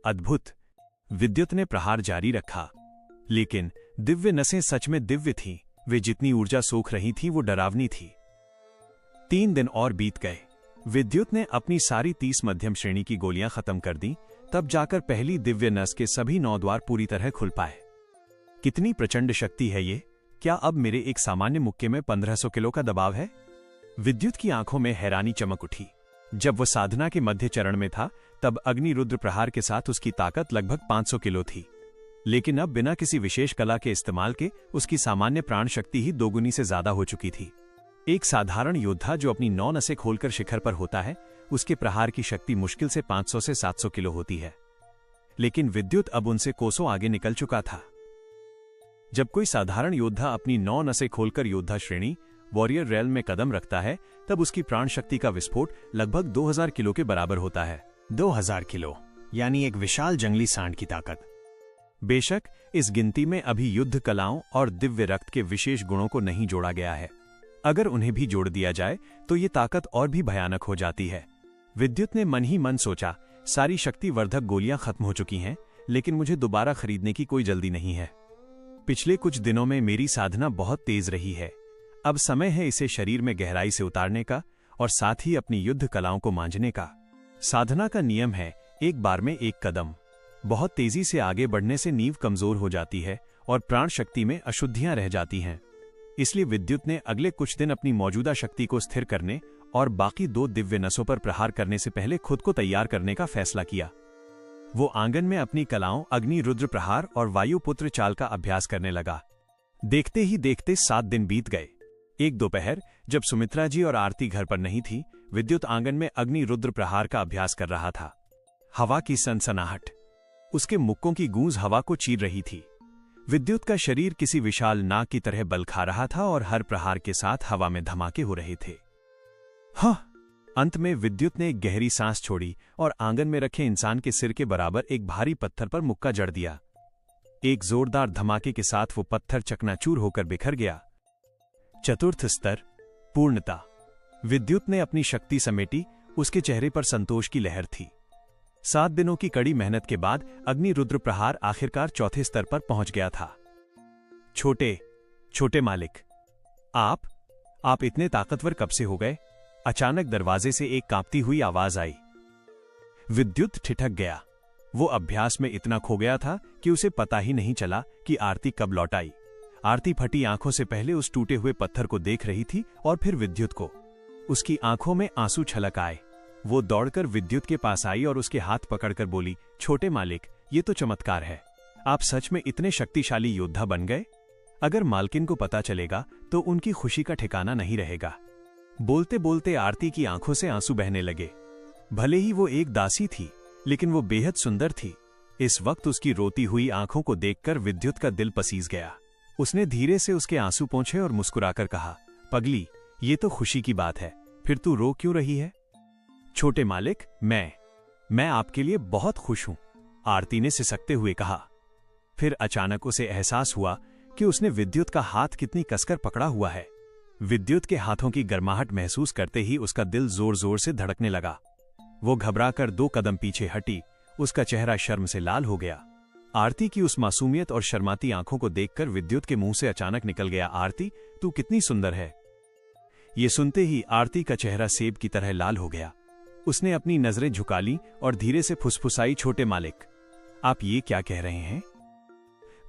अद्भुत! विद्युत ने प्रहार जारी रखा, लेकिन दिव्य नसें सच में दिव्य थीं। वे जितनी ऊर्जा सोख रही थीं वो डरावनी थी। 3 दिन और बीत गए। विद्युत ने अपनी सारी 30 मध्यम श्रेणी की गोलियां खत्म कर दी, तब जाकर पहली दिव्य नस के सभी 9 द्वार पूरी तरह खुल पाए। कितनी प्रचंड शक्ति है ये! क्या अब मेरे एक सामान्य मुक्के में 1500 किलो का दबाव है? विद्युत की आंखों में हैरानी चमक उठी। जब वह साधना के मध्य चरण में था, तब अग्नि रुद्र प्रहार के साथ उसकी ताकत लगभग 500 किलो थी। लेकिन अब बिना किसी विशेष कला के इस्तेमाल के उसकी सामान्य प्राण शक्ति ही 2 गुनी से ज्यादा हो चुकी थी। एक साधारण योद्धा जो अपनी 9 नसें खोलकर शिखर पर होता है, उसके प्रहार की शक्ति मुश्किल से 500 से 700 किलो होती है। लेकिन विद्युत अब उनसे कोसों आगे निकल चुका था। जब कोई साधारण योद्धा अपनी 9 नसें खोलकर योद्धा श्रेणी वॉरियर रेल्म में कदम रखता है, तब उसकी प्राण शक्ति का विस्फोट लगभग 2000 किलो के बराबर होता है। 2000 किलो यानी एक विशाल जंगली सांड की ताकत। बेशक इस गिनती में अभी युद्ध कलाओं और दिव्य रक्त के विशेष गुणों को नहीं जोड़ा गया है। अगर उन्हें भी जोड़ दिया जाए तो ये ताकत और भी भयानक हो जाती है। विद्युत ने मन ही मन सोचा, सारी शक्तिवर्धक गोलियां खत्म हो चुकी हैं, लेकिन मुझे दोबारा खरीदने की कोई जल्दी नहीं है। पिछले कुछ दिनों में मेरी साधना बहुत तेज रही है। अब समय है इसे शरीर में गहराई से उतारने का और साथ ही अपनी युद्ध कलाओं को मांझने का। साधना का नियम है एक बार में एक कदम। बहुत तेजी से आगे बढ़ने से नींव कमजोर हो जाती है और प्राण शक्ति में अशुद्धियां रह जाती हैं। इसलिए विद्युत ने अगले कुछ दिन अपनी मौजूदा शक्ति को स्थिर करने और बाकी 2 दिव्य नसों पर प्रहार करने से पहले खुद को तैयार करने का फैसला किया। वो आंगन में अपनी कलाओं अग्नि रुद्र प्रहार और वायुपुत्र चाल का अभ्यास करने लगा। देखते ही देखते 7 दिन बीत गए। एक दोपहर जब सुमित्रा जी और आरती घर पर नहीं थी, विद्युत आंगन में अग्नि रुद्र प्रहार का अभ्यास कर रहा था। हवा की सनसनाहट, उसके मुक्कों की गूंज हवा को चीर रही थी। विद्युत का शरीर किसी विशाल नाग की तरह बल खा रहा था और हर प्रहार के साथ हवा में धमाके हो रहे थे। अंत में विद्युत ने एक गहरी सांस छोड़ी और आंगन में रखे इंसान के सिर के बराबर एक भारी पत्थर पर मुक्का जड़ दिया। एक जोरदार धमाके के साथ वो पत्थर चकनाचूर होकर बिखर गया। चतुर्थ स्तर, पूर्णता। विद्युत ने अपनी शक्ति समेटी, उसके चेहरे पर संतोष की लहर थी। 7 दिनों की कड़ी मेहनत के बाद अग्नि रुद्र प्रहार आखिरकार चौथे स्तर पर पहुंच गया था। छोटे मालिक, आप इतने ताकतवर कब से हो गए? अचानक दरवाजे से एक कांपती हुई आवाज आई। विद्युत ठिठक गया। वो अभ्यास में इतना खो गया था कि उसे पता ही नहीं चला कि आरती कब लौट आई। आरती फटी आंखों से पहले उस टूटे हुए पत्थर को देख रही थी और फिर विद्युत को। उसकी आंखों में आंसू छलक आए। वो दौड़कर विद्युत के पास आई और उसके हाथ पकड़कर बोली, छोटे मालिक, ये तो चमत्कार है। आप सच में इतने शक्तिशाली योद्धा बन गए। अगर मालकिन को पता चलेगा तो उनकी खुशी का ठिकाना नहीं रहेगा। बोलते बोलते आरती की आंखों से आंसू बहने लगे। भले ही वो एक दासी थी, लेकिन वो बेहद सुंदर थी। इस वक्त उसकी रोती हुई आंखों को देखकर विद्युत का दिल पसीज गया। उसने धीरे से उसके आंसू पोंछे और मुस्कुराकर कहा, पगली, ये तो खुशी की बात है, फिर तू रो क्यों रही है? छोटे मालिक, मैं आपके लिए बहुत खुश हूं, आरती ने सिसकते हुए कहा। फिर अचानक उसे एहसास हुआ कि उसने विद्युत का हाथ कितनी कसकर पकड़ा हुआ है। विद्युत के हाथों की गर्माहट महसूस करते ही उसका दिल जोर जोर से धड़कने लगा। वो घबराकर 2 कदम पीछे हटी। उसका चेहरा शर्म से लाल हो गया। आरती की उस मासूमियत और शर्माती आंखों को देखकर विद्युत के मुंह से अचानक निकल गया, आरती, तू कितनी सुंदर है। ये सुनते ही आरती का चेहरा सेब की तरह लाल हो गया। उसने अपनी नजरें झुका ली और धीरे से फुसफुसाई, छोटे मालिक, आप ये क्या कह रहे हैं?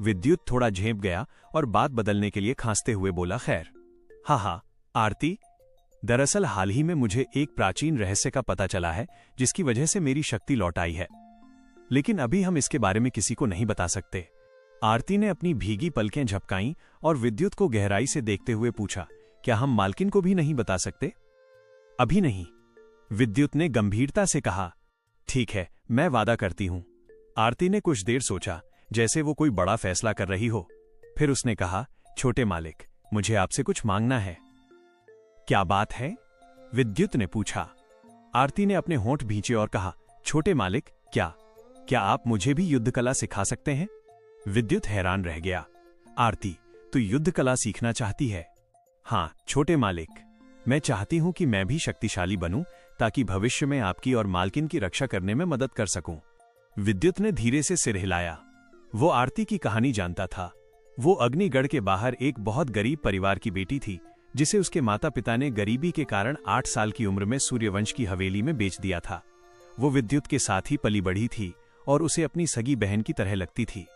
विद्युत थोड़ा झेप गया और बात बदलने के लिए खांसते हुए बोला, खैर, हाँ, आरती, दरअसल हाल ही में मुझे एक प्राचीन रहस्य का पता चला है जिसकी वजह से मेरी शक्ति लौट आई है, लेकिन अभी हम इसके बारे में किसी को नहीं बता सकते। आरती ने अपनी भीगी पलकें झपकाईं और विद्युत को गहराई से देखते हुए पूछा, क्या हम मालकिन को भी नहीं बता सकते? अभी नहीं, विद्युत ने गंभीरता से कहा। ठीक है, मैं वादा करती हूं। आरती ने कुछ देर सोचा, जैसे वो कोई बड़ा फैसला कर रही हो। फिर उसने कहा, छोटे मालिक, मुझे आपसे कुछ मांगना है। क्या बात है? विद्युत ने पूछा। आरती ने अपने होंठ भींचे और कहा, छोटे मालिक, क्या आप मुझे भी युद्ध कला सिखा सकते हैं? विद्युत हैरान रह गया। आरती, तू युद्ध कला सीखना चाहती है? हाँ छोटे मालिक, मैं चाहती हूं कि मैं भी शक्तिशाली बनूं ताकि भविष्य में आपकी और मालकिन की रक्षा करने में मदद कर सकूं। विद्युत ने धीरे से सिर हिलाया। वो आरती की कहानी जानता था। वो अग्निगढ़ के बाहर एक बहुत गरीब परिवार की बेटी थी, जिसे उसके माता पिता ने गरीबी के कारण 8 साल की उम्र में सूर्यवंश की हवेली में बेच दिया था। वो विद्युत के साथ ही पली बढ़ी थी और उसे अपनी सगी बहन की तरह लगती थी।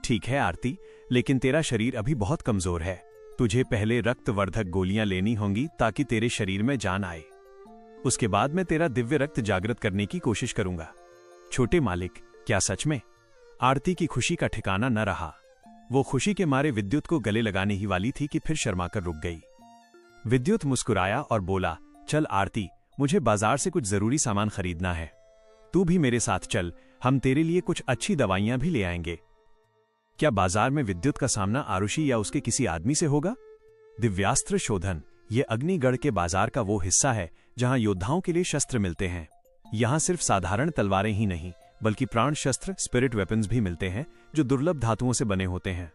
ठीक है आरती, लेकिन तेरा शरीर अभी बहुत कमजोर है। तुझे पहले रक्तवर्धक गोलियां लेनी होंगी ताकि तेरे शरीर में जान आए। उसके बाद मैं तेरा दिव्य रक्त जागृत करने की कोशिश करूंगा। छोटे मालिक, क्या सच में? आरती की खुशी का ठिकाना न रहा। वो खुशी के मारे विद्युत को गले लगाने ही वाली थी कि फिर शर्माकर रुक गई। विद्युत मुस्कुराया और बोला, चल आरती, मुझे बाजार से कुछ जरूरी सामान खरीदना है। तू भी मेरे साथ चल, हम तेरे लिए कुछ अच्छी दवाइयां भी ले आएंगे। क्या बाजार में विद्युत का सामना आरुषि या उसके किसी आदमी से होगा? दिव्यास्त्र शोधन, ये अग्निगढ़ के बाजार का वो हिस्सा है जहां योद्धाओं के लिए शस्त्र मिलते हैं। यहां सिर्फ साधारण तलवारें ही नहीं, बल्कि प्राण शस्त्र, स्पिरिट वेपन्स भी मिलते हैं जो दुर्लभ धातुओं से बने होते हैं।